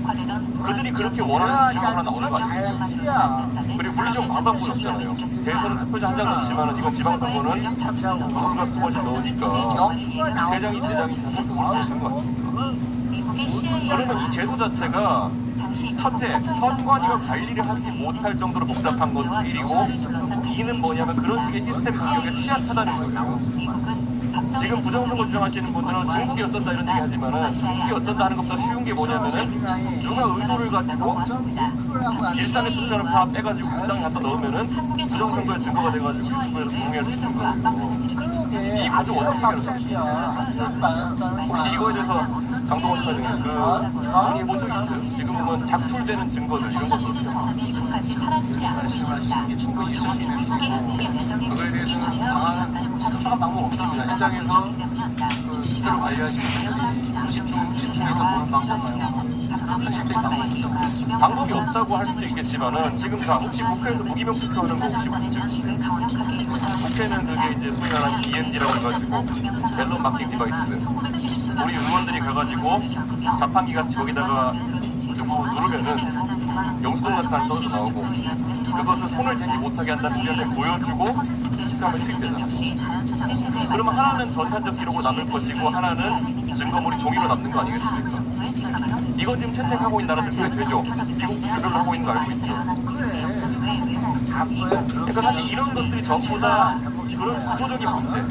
그들이 그렇게 원하는 지역으로 하나 나오는 거 아닙니까? 그리고 물리적 반박은 없잖아요. 대선은 투표자 한 장 넣지만은 이건 지방선거는 누군가 두 번씩 넣으니까 대장이 선거를 하는 거 아닙니까? 그러면 이 제도 자체가 첫째, 선관위가 관리를 하지 못할 정도로 복잡한 건 1이고 2는 뭐냐면 그런 식의 시스템 공격에 취약하다는 거예요. 지금 부정선거 주장하시는 분들은 중국이 어떤다 이런 얘기 하지만은 중국이 어떤다 하는 것보다 쉬운 게 뭐냐면은 누가 의도를 가지고 일산의 숫자를 다 빼가지고 부당히 갖다 넣으면은 부정선거의 증거가 돼가지고 유튜브에서 공개할 수 있는 거예요. 이 구조 어떻게 생각하십니까? 혹시 이거에 대해서 강동원 차장님 논의해본 적 있어요? 지금 보면 작출되는 증거들 이런 것도 지금까지 사라지지 않고 있습니다. 충분히 있을 수 있는 거고 그거에 대해서는 당한 수정한 방법 없습니다. 현장에서 그 투표를 관리하시는 집중해서 보는 방법은 실제 방법이 방법이 없다고 할 수도 있겠지만은 지금 자 혹시 국회에서 무기명 투표하는 거 혹시 보셨어요? 국회는 그게 이제 소위 말하는 EMD라고 해가지고 밸런 마킹 디바이스 우리 의원들이 가가지고 자판기 같이 거기다가 누구 누르면은 영수증 나타나는 써서 나오고 그것을 손을 대지 못하게 한다는 점에 보여주고 투표하면 틱되잖아요. 그러면 하나는 전산적 기록으로 남을 것이고 하나는 증거물이 종이로 남는 거 아니겠습니까? 이거 지금 채택하고 있는 나라들 꽤 되죠. 미국 주변을 하고 있는 거 알고 있죠. 그러니까 사실 이런 것들이 전부 다 그런 구조적인 문제.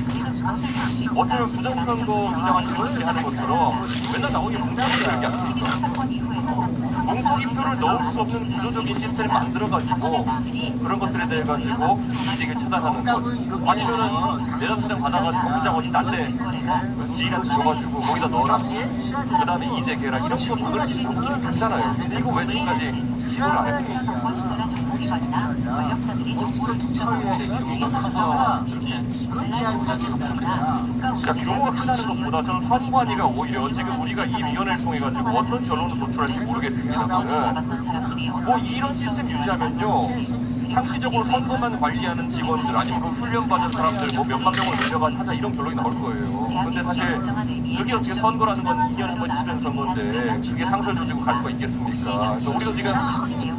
어쩌면 부정선거 주장하시는 분들이 하는 것처럼 맨날 나오는 게 뭉텅이라는 게 아닙니까? 뭉텅이표를 넣을 수 없는 구조적인 시스템을 만들어가지고 그런 것들에 대해 가지고 이직을 차단하는 것. 아니면은 내전사장 받아가지고 공장 어디 딴데 지인한테 줘가지고 거기다 넣어라. 그 다음에 이재개라 이런 식으로 막을 수 있는 방법이 있잖아요. 근데 이거 왜 지금까지 시도를 안 했어요? 정권 시절의 정보기관이나 권력자들이 정보를 독점하고 대기업에서 그러니까 규모가 크다는 것보다 저는 선관위가 오히려 지금 우리가 이 위원회를 통해 가지고 어떤 결론을 도출할지 모르겠습니다만은 뭐 이런 시스템 유지하면요 상시적으로 선거만 관리하는 직원들 아니면 그 훈련받은 사람들 뭐 몇만 명을 늘려가지고 하자 이런 결론이 나올 거예요. 근데 사실 그게 어떻게 선거라는 건 2년에 한 번 치르는 선거인데 그게 상설 조직으로 갈 수가 있겠습니까? 그래서 우리도 지금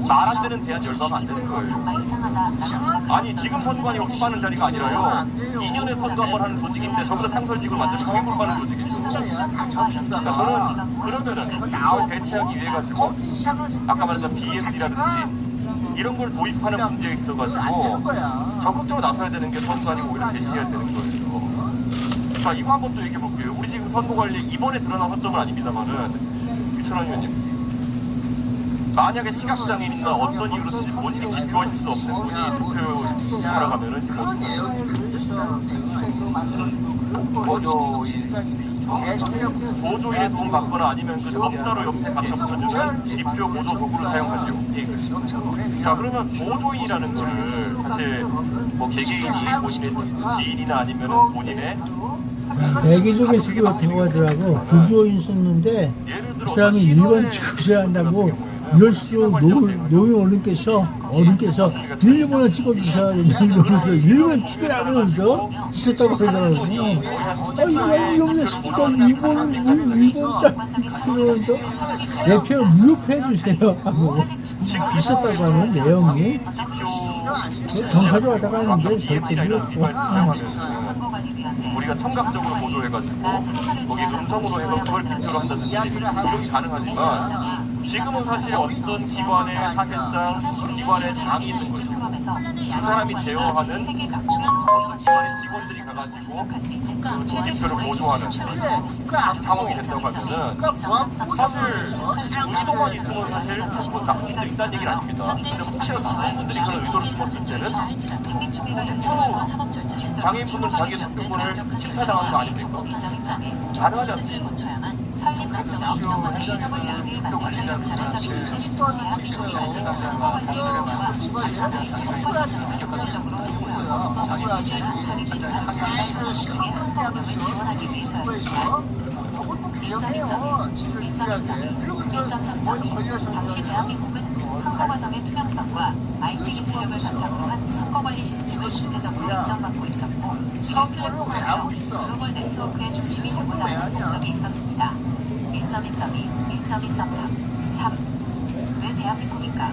말 안 되는 대안 열도하면 안 되는 거예요. 아니 지금 선관위가 후보하는 자리가 아니라요 2년에 선거 한 번 하는 조직인데 저보다 상설직을 만들면 그게 불가는 조직이죠. 그러니까 저는 그러면은 이걸 대체하기 위해 가지고 아까 말했던 BMD라든지 이런 걸 도입하는 문제에 있어가지고 적극적으로 나서야 되는 게 선관위고 오히려 제시해야 되는 거예요. 자 이거 한번 또 얘기해 볼게요. 우리 지금 선거관리 이번에 드러난 허점은 아닙니다만은 유철원 의원님 만약에 시각장애인이나 어떤 이유로든지 본인이 지표할 수 없는 분이 투표에 돌아가면은 지금 보조인의 도움 받거나 아니면 그 법사로 옆에 가깝혀주는 지표 보조 도구를 사용하죠. 자 그러면 보조인이라는 거를 사실 뭐 개개인이 본인의 지인이나 아니면 본인의 애기족에 지금 어떻게 하더라고 보조인 썼는데 예를 그 들어 사람이 일본 찍으셔야 한다고 이럴수록 노인 어른께서 일본을 찍어주셔야 된다 이러면서 일본 찍으라고 그러면서 있었다고 그러더라고요. 이거 시키다 일본 짝 그러면서 대표 무효해 주세요 하고 있었다고 하는 내용이 경찰도 왔다 가는데 절대 그렇고 우리가 청각적으로 보조해가지고 거기 음성으로 해서 그걸 기표로 한다든지 노력이 가능하지만 지금은 사실 어떤 기관의 사실상 기관의 장이 있는 것이고 그 사람이 제어하는 어떤 기관의 직원들이 가가지고 그 기표를 보조하는 상황이 된다고 하면은 사실 의도만 있으면 사실 뭐 나쁜 분들이 있다는 얘기는 아닙니다. 근데 혹시나 나쁜 분들이 그런 의도를 품었을 때는 장애인분들 자기 선택권을 침탈당하는 거 아닙니까? 가능하지 않습니까? 그것도 개혁해요. 지금 유리하게. 그리고 이제 거의 걸려서 당시 대한민국은 선거 과정의 투명성과 IT 기술력을 바탕으로 한 선거관리 시스템을 국제적으로 인정받고 있었고 이를 플랫폼화하여 글로벌 네트워크의 중심이 되고자 하는 목적이 있었습니다. 1.1.2, 1.2.3, 3. 왜 대한민국인가?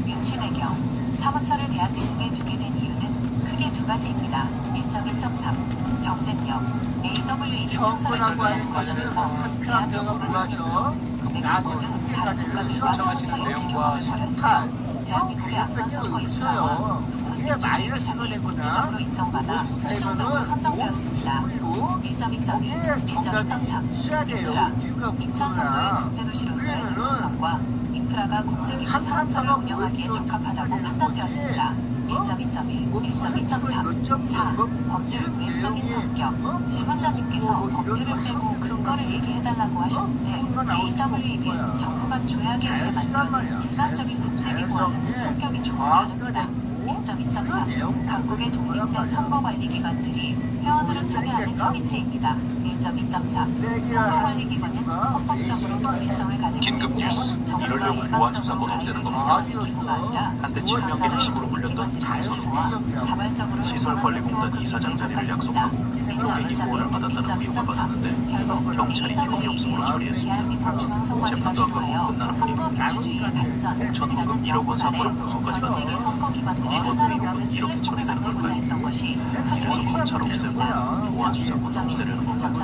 윤심의 경, 사무처를 대한민국에 두게 된 이유는 크게 두 가지입니다. 1.1.3, 경쟁력, AWE 정부라고 청사를 하는 것은 과정에서 한편한 병을 몰라서 나는 국회의원들을 신청하시는 내용과 식칼 대한민국의 앞선 선거 인사와 이게 마이너스가 되거나 국제적으로 인정받아 최종적으로 선정되었습니다. 1.2.1, 1.2.3 인프라, 인천선거의 국제도시로서의 정체성과 인프라가 국제기구 사무처를 운영하기에 적합하다고 판단되었습니다. 1.2.1, 1.2.3, 4. 법률 외적인 성격. 질문자님께서 법률을 빼고 근거를 얘기해달라고 하셨는데 AWE는 정부가 줘야 되게 만들어진 일반적인 국제기구와는 성격이 조금 다릅니다. 1.2.3. 각국의 독립된 선거관리기관들이 회원으로 참여하는 협의체입니다. 1.2.3. 선거관리기관은 헌법적으로 독립성을 가지고 긴급 뉴스. 이러려고 보안수사권 없애는 겁니다. 한때 7명계 핵심으로 불렸던 장선우가 시설관리공단 이사장 자리를 약속하고 쪼개기 후원을 받았다는 의혹을 받았는데 경찰이 혐의 없음으로 처리했습니다. 재판도 아까 못 끝나는 분위기. 공천후금 1억 원 사건은 구속까지 갔는데 이번 의혹은 이렇게 처리되는 걸까요? 이래서 검찰 없애고 보안수사권 없애려는 건가요?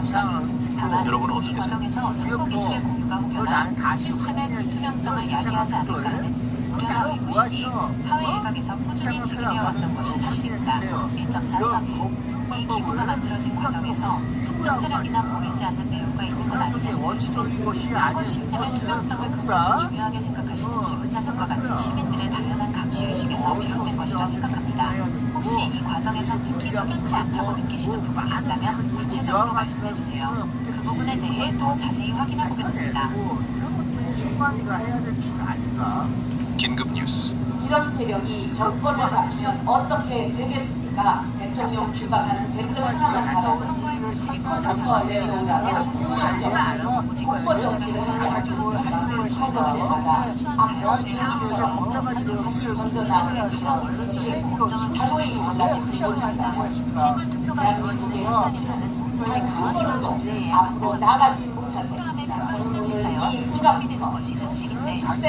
여러분은 어떻게 생각하세요? 선거 기술의 공유가 혹여나 시스템의 불투명성을 야기하지 않을까 하는 우려하고 있는 시기 사회 일각에서 꾸준히 제기되어 왔던 것이 사실입니다. 1.4.1 이 기구가 만들어진 과정에서 특정 세력이나 보이지 않는 배후가 있는 건 아니냐는 원칙적인 것이 선거 아니고 시스템의 투명성을 전부 극도로 다 중요하게 생각하시는 지문자석과 같은 시민들의 당연한 감시의식에서 비롯된 것이라 생각합니다. 혹시 이 과정에서 특히 석연치 않다고 느끼시는 부분이 있다면 구체적으로 말씀해주세요. 그 부분에 대해 또 자세히 확인해 보겠습니다. 청와대가 해야 될 짓이 아닌가. 긴급 뉴스. 이런 세력이 정권을 잡으면 어떻게 되겠습니까? 대통령 추방하는 댓글 하나만 가져오니 처음부터 내려오라면 무한정치, 국보 정치를 하겠습니까? 선거 때마다 앞선 정치처럼 다시 먼저 나오는 이런 의지를 하루에 달라진 무엇인가요? 대한민국의 정치는 단 한 걸음도 앞으로 나가지 못할 것입니다. 오늘 이 순간부터 국세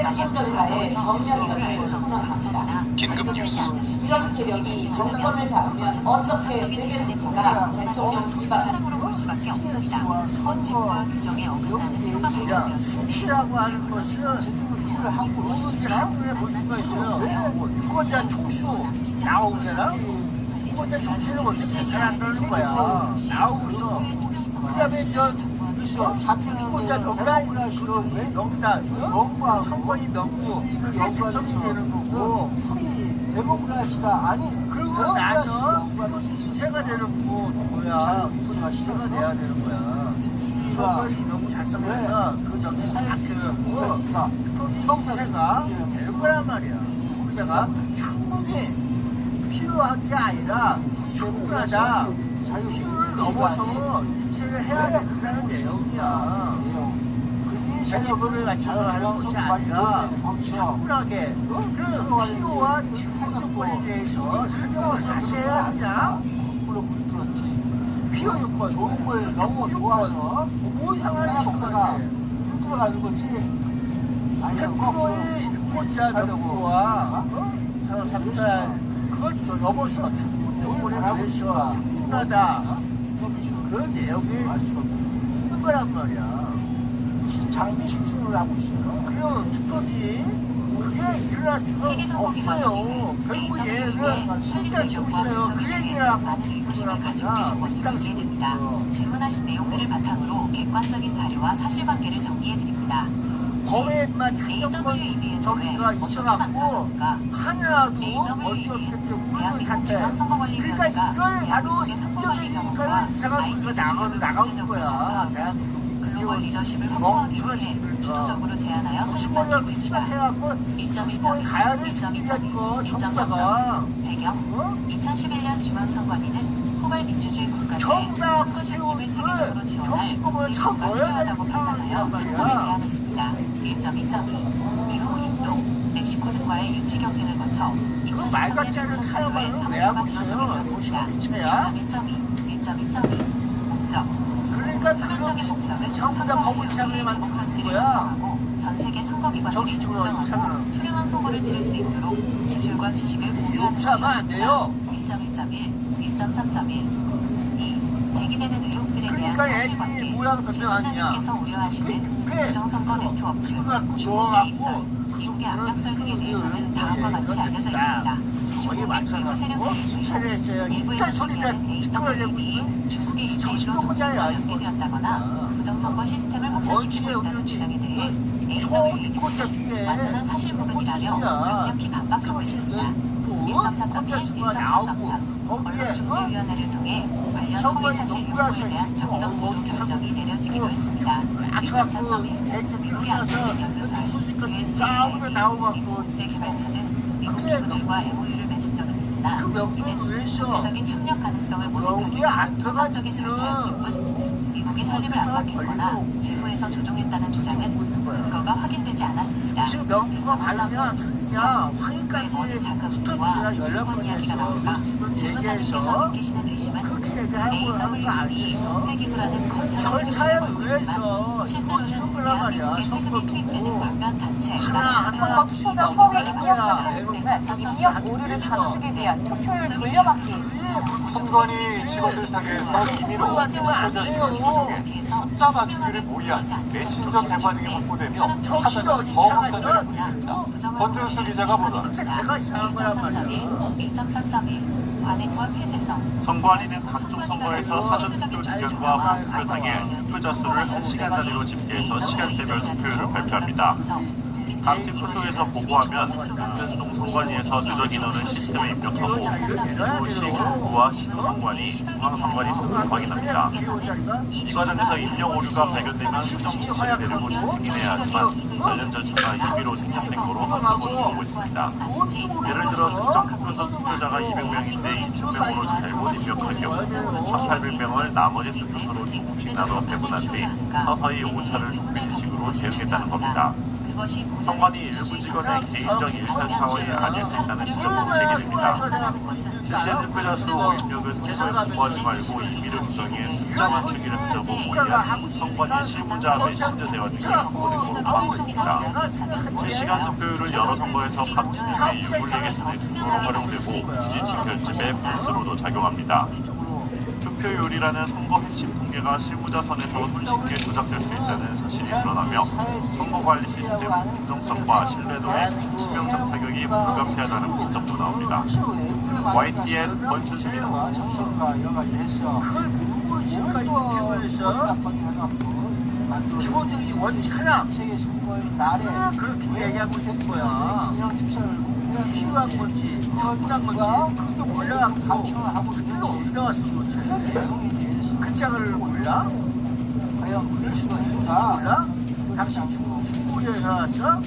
한전과의 정면전을 선언합니다. 긴급 뉴스. 이런 세력이 정권을 잡으면 어떻게 되겠습니까? 대통령 비방하는 상으로 볼 수밖에 없습니다. 원칙과 규정에 어긋나는 행위가 야, 발견되었습니다. 수치라고 하는 것은 누구든지 한눈에 볼 수가 있어요. 유권자 총수 나오잖아. 유권자 총수는 먼저 계산한다는 거야. 나오고서 그다음에 유권자 명단, 선거인 명부 그게 작성이 되는 거고 데모크라시가 아닌 그러고 나서 인쇄가 되는 거야. 인쇄가 돼야 되는 거야. 선거인 명부 작성해서 그 저기 딱그 인쇄가 되는 거란 말이야. 거기다가 충분히 필요한 게 아니라 충분하다. 필요를 넘어서 인쇄를 해야 된다는 내용이야. 자체적으로 맞춰서 하는 것이 아니라 충분하게 그 필요와 충분 조건에 대해서 설명을 다시 해야 하냐? 필요 요건, 좋은 걸 너무 좋아서 뭐 상관이 있을 것 같아. 가는 거지. 100%의 유권자 명부와 사람들 그걸 넘어서 충분 조건에 대해서 충분하다. 그런 내용이 있는 거란 말이야. 장비 수준을 하고 있어요. 그럼 투표지 그게 일어날 수가 없어요. 결국 얘는 일단 치고 있어요. 그 얘기를 하고 의구심을 가지고 계신 것으로 이해됩니다. 질문하신 내용들을 바탕으로 객관적인 자료와 사실관계를 정리해드립니다. 범에만 참여권 저기가 있어갖고 하나라도 어디 어떻게 우는 상태. 그러니까 이걸 바로 인정해주니까 이상한 소리가 나가는 거야. 대한민국 글로벌 리더십을 확보하기 멍청한 위해 새끼들이니까. 주도적으로 제안하여 정신머리가 선택받고 심각해갖고 정신머리 가야 될 새끼가 있고 전부다가 배경 2011년 중앙선관위는 포괄민주주의 국가의 전부 다 선거 시스템을 체계적으로 지원할 정신법을 처음 넣어야 필요하다고 되는 판단하여 상황이란 참석을 말이야. 제안했습니다. 1.2.2 이후 인도, 멕시코 등과의 유치 경쟁을 거쳐 말 같지 않은 2013년 타협안을 왜 하고 있어요? 1.1.2 목적 그러니까 표면적인 그런 목적은 전부 다 법을 이상하게 만드는 거야. 전 세계 선거기관들이 정치적으로 공정하고 이상한. 투명한 선거를 치를 수 있도록 기술과 지식을 공유하는 욕하면 안 돼요. 1.1.1, 1.3.1 2. 제기되는 의혹들에 대한 그러니까 사실관계 애들이 뭐라고 변명하냐. 지원자님께서 우려하시는 그게 부정선거 네트워크, 그거 갖고 중국의 넣어갖고 입설, 미국의 압력설 등에 대해서는 다음과 그거는 같이 알려져 있습니다. 거기에 중국의 맞춰가지고 일부 인쇄를 했어요. 세력들이 일단 소리를 시끄러내고 있는 중국의 일부로 정신병자야, 정치와 이거. 연계되었다거나 부정선거 시스템을 확산시키고 있다는 주장에 대해 초유권자 중에 완전한 사실무근이라며 강력히 반박하고 있습니다. 1.4.1, 나오고 1.3.3 거기에 언론중재위원회를 통해 관련 선거에 허위사실 농구라서 유포에 대한 정정 보도 결정이 내려지기도 했습니다. 맞춰갖고 1.4.1 대충 미국의 끝나서 안전대 연구사 주소지까지 싸우고 나오갖고 국제개발처는 미국 기구들과 MOU를 맺은 적은 있으나 그 명분 위해서 국제적인 협력 가능성을 모색하기 여기에 위한 안 우선적인 절차였을 뿐 미국이 설립을 압박했거나 일부에서 조종했다는 주장은 근거가 확인되지 않았습니다. 지금 명부가 다르냐 틀리냐 확인까지 스톱이나 연락번호에서 질문자님께서 느끼시는 의심은 그렇게 얘기하는 거 AWE 아니에요. 국제기구라는 절차에 거창한 의해서 실제로는 거란 말이야. 대한민국의 세금이 투입되는 관련 단체가 하나 선거 투표자 허위 입력 가능성은 입력 오류를 다져주기 위한 투표율 돌려막기 선관위 직원들 사이에서 임의로 투표자 수를 조정해 숫자 맞추기를 모의한 메신저 대화 등이 확보되며 하단은 더 확산되는 분위기입니다. 권준수 기자가 보도합니다. 제가 이상한 거란 말이야. 1.3.1 관행과 폐쇄성. 선관위는 각종 선거에서 사전투표 기간과 투표 당일 투표자 수를 1시간 단위로 집계해서 시간대별 투표율을 발표합니다. 각 투표소에서 보고하면 은평동 선관위에서 누적 인원을 시스템에 입력하고 그 시군구와 신호선관위, 중앙선관위 등을 확인합니다. 이 과정에서 입력 오류가 발견되면 수정 지시를 내리고 재승인해야 하지만 관련 절차가 임의로 생략된 거로 한수본을 보고 있습니다. 예를 들어 수정 투표소 투표자가 200명인데 2,000명으로 잘못 입력한 경우 1,800명을 나머지 투표소로 조금씩 나눠 배분한 뒤 서서히 오차를 좁히는 식으로 대응했다는 겁니다. 선관위 일부 직원의 개인적 일탈 차원이 아닐 수 있다는 지적도 제기됩니다. 실제 투표자 수 입력을 선거에 보고하지 말고 임의로 조정해 숫자 맞추기를 하자고 모의한 선관위 실무자 메신저 대화 등을 보낸 걸로 파악됐습니다. 실시간 투표율은 여러 선거에서 각 진영의 유불리 개선의 근거로 활용되고 지지층 결집에 분수로도 작용합니다. 투표율이라는 선거 핵심 통계가 실무자 선에서 손쉽게 조작될 수 있다는 사실이 드러나며 선거관리 시스템 공정성과 신뢰도에 치명적 타격이 불가피하다는 분석도 나옵니다. YTN 권준수입니다. 그걸 모르고 지금까지 기억을 했어. 기본적인 원칙 하나. 그렇게 얘기하고 있는 거야. 필요한 건지, 충분한 건지, 그것도 몰라갖고, 그게 어디다 왔어, 도대체? 그 짝을 몰라? 과연 그럴 수가 있을까? 몰라? 당신 중국에서 왔어?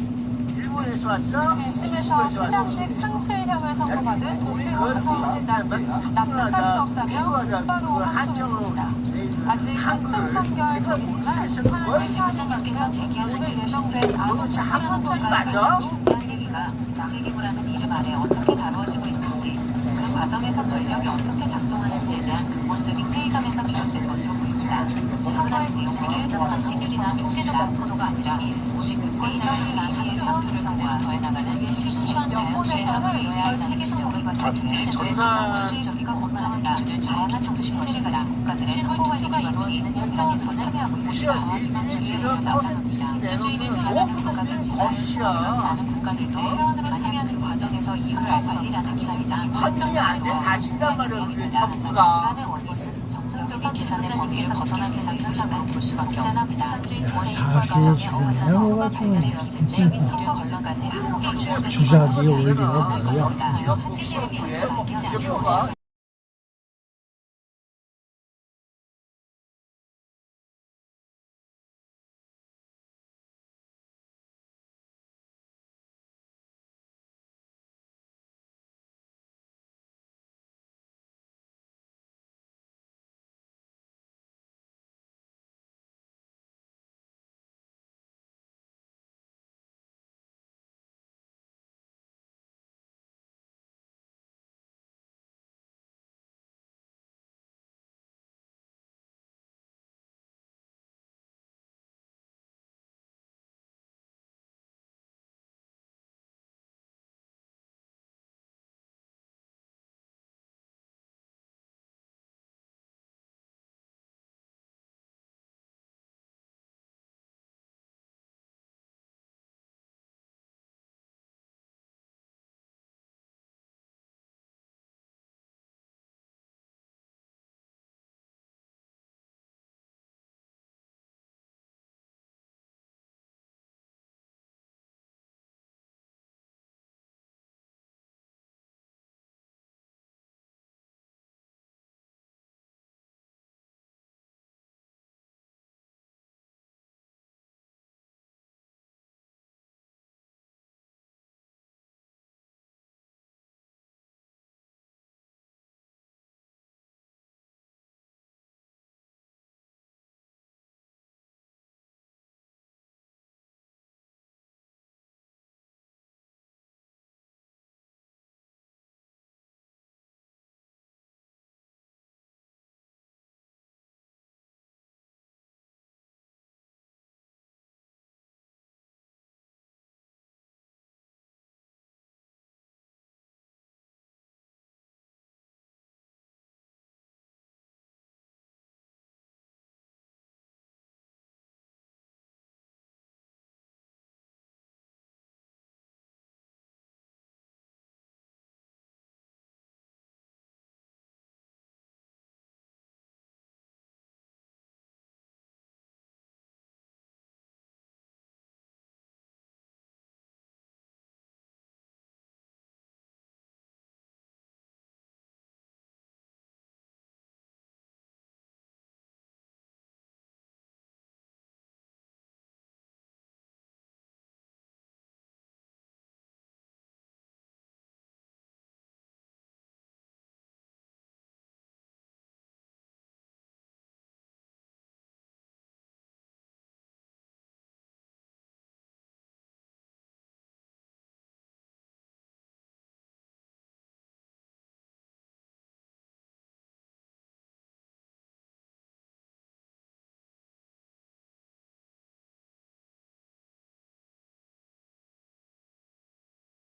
일본에서 왔어? 일심에서 시장직 상실형을 선고받은 노태우 서울시장 납득할 수 없다며 똑바로 항소했습니다. 아직 확정 판결 전이지만 사안의 시화장관께서 제기하신 오늘 예정된 아동 한국이 맞아? 국제기구라는 이름 아래 어떻게 다루어지고 있는지, 그 과정에서 권력이 어떻게 작동하는지에 대한 근본적인 회의감에서 비롯된 것으로 보입니다. 선거의 내용들을 하나씩이나 획기적 보도가 아니라 오직 유권자를 위한 한표 선거와 더해 나가는 실수한 자연주의를 이뤄야 할 세계적으로 같은 전자주의가 원정한다. 다양한 정치권 실과나 국가들의 선거 관리가 이루어지는 현장에서 참여하고 있습니다. 하지만 주의를 잡아갑니다. 주주의를 지향하는 국가들 거짓이야. 국가들도 회원으로 참여하는 과정에서 이유를 알 수 없다는 기사이자 확인이 안 돼. 다신단 말이야, 그게 전부가. 정적인 지산자님께서 벗어난 이상 현상으로 볼 수밖에 없습니다. 사실 주변에 뭐가 좀 주작이 오히려 뭐야.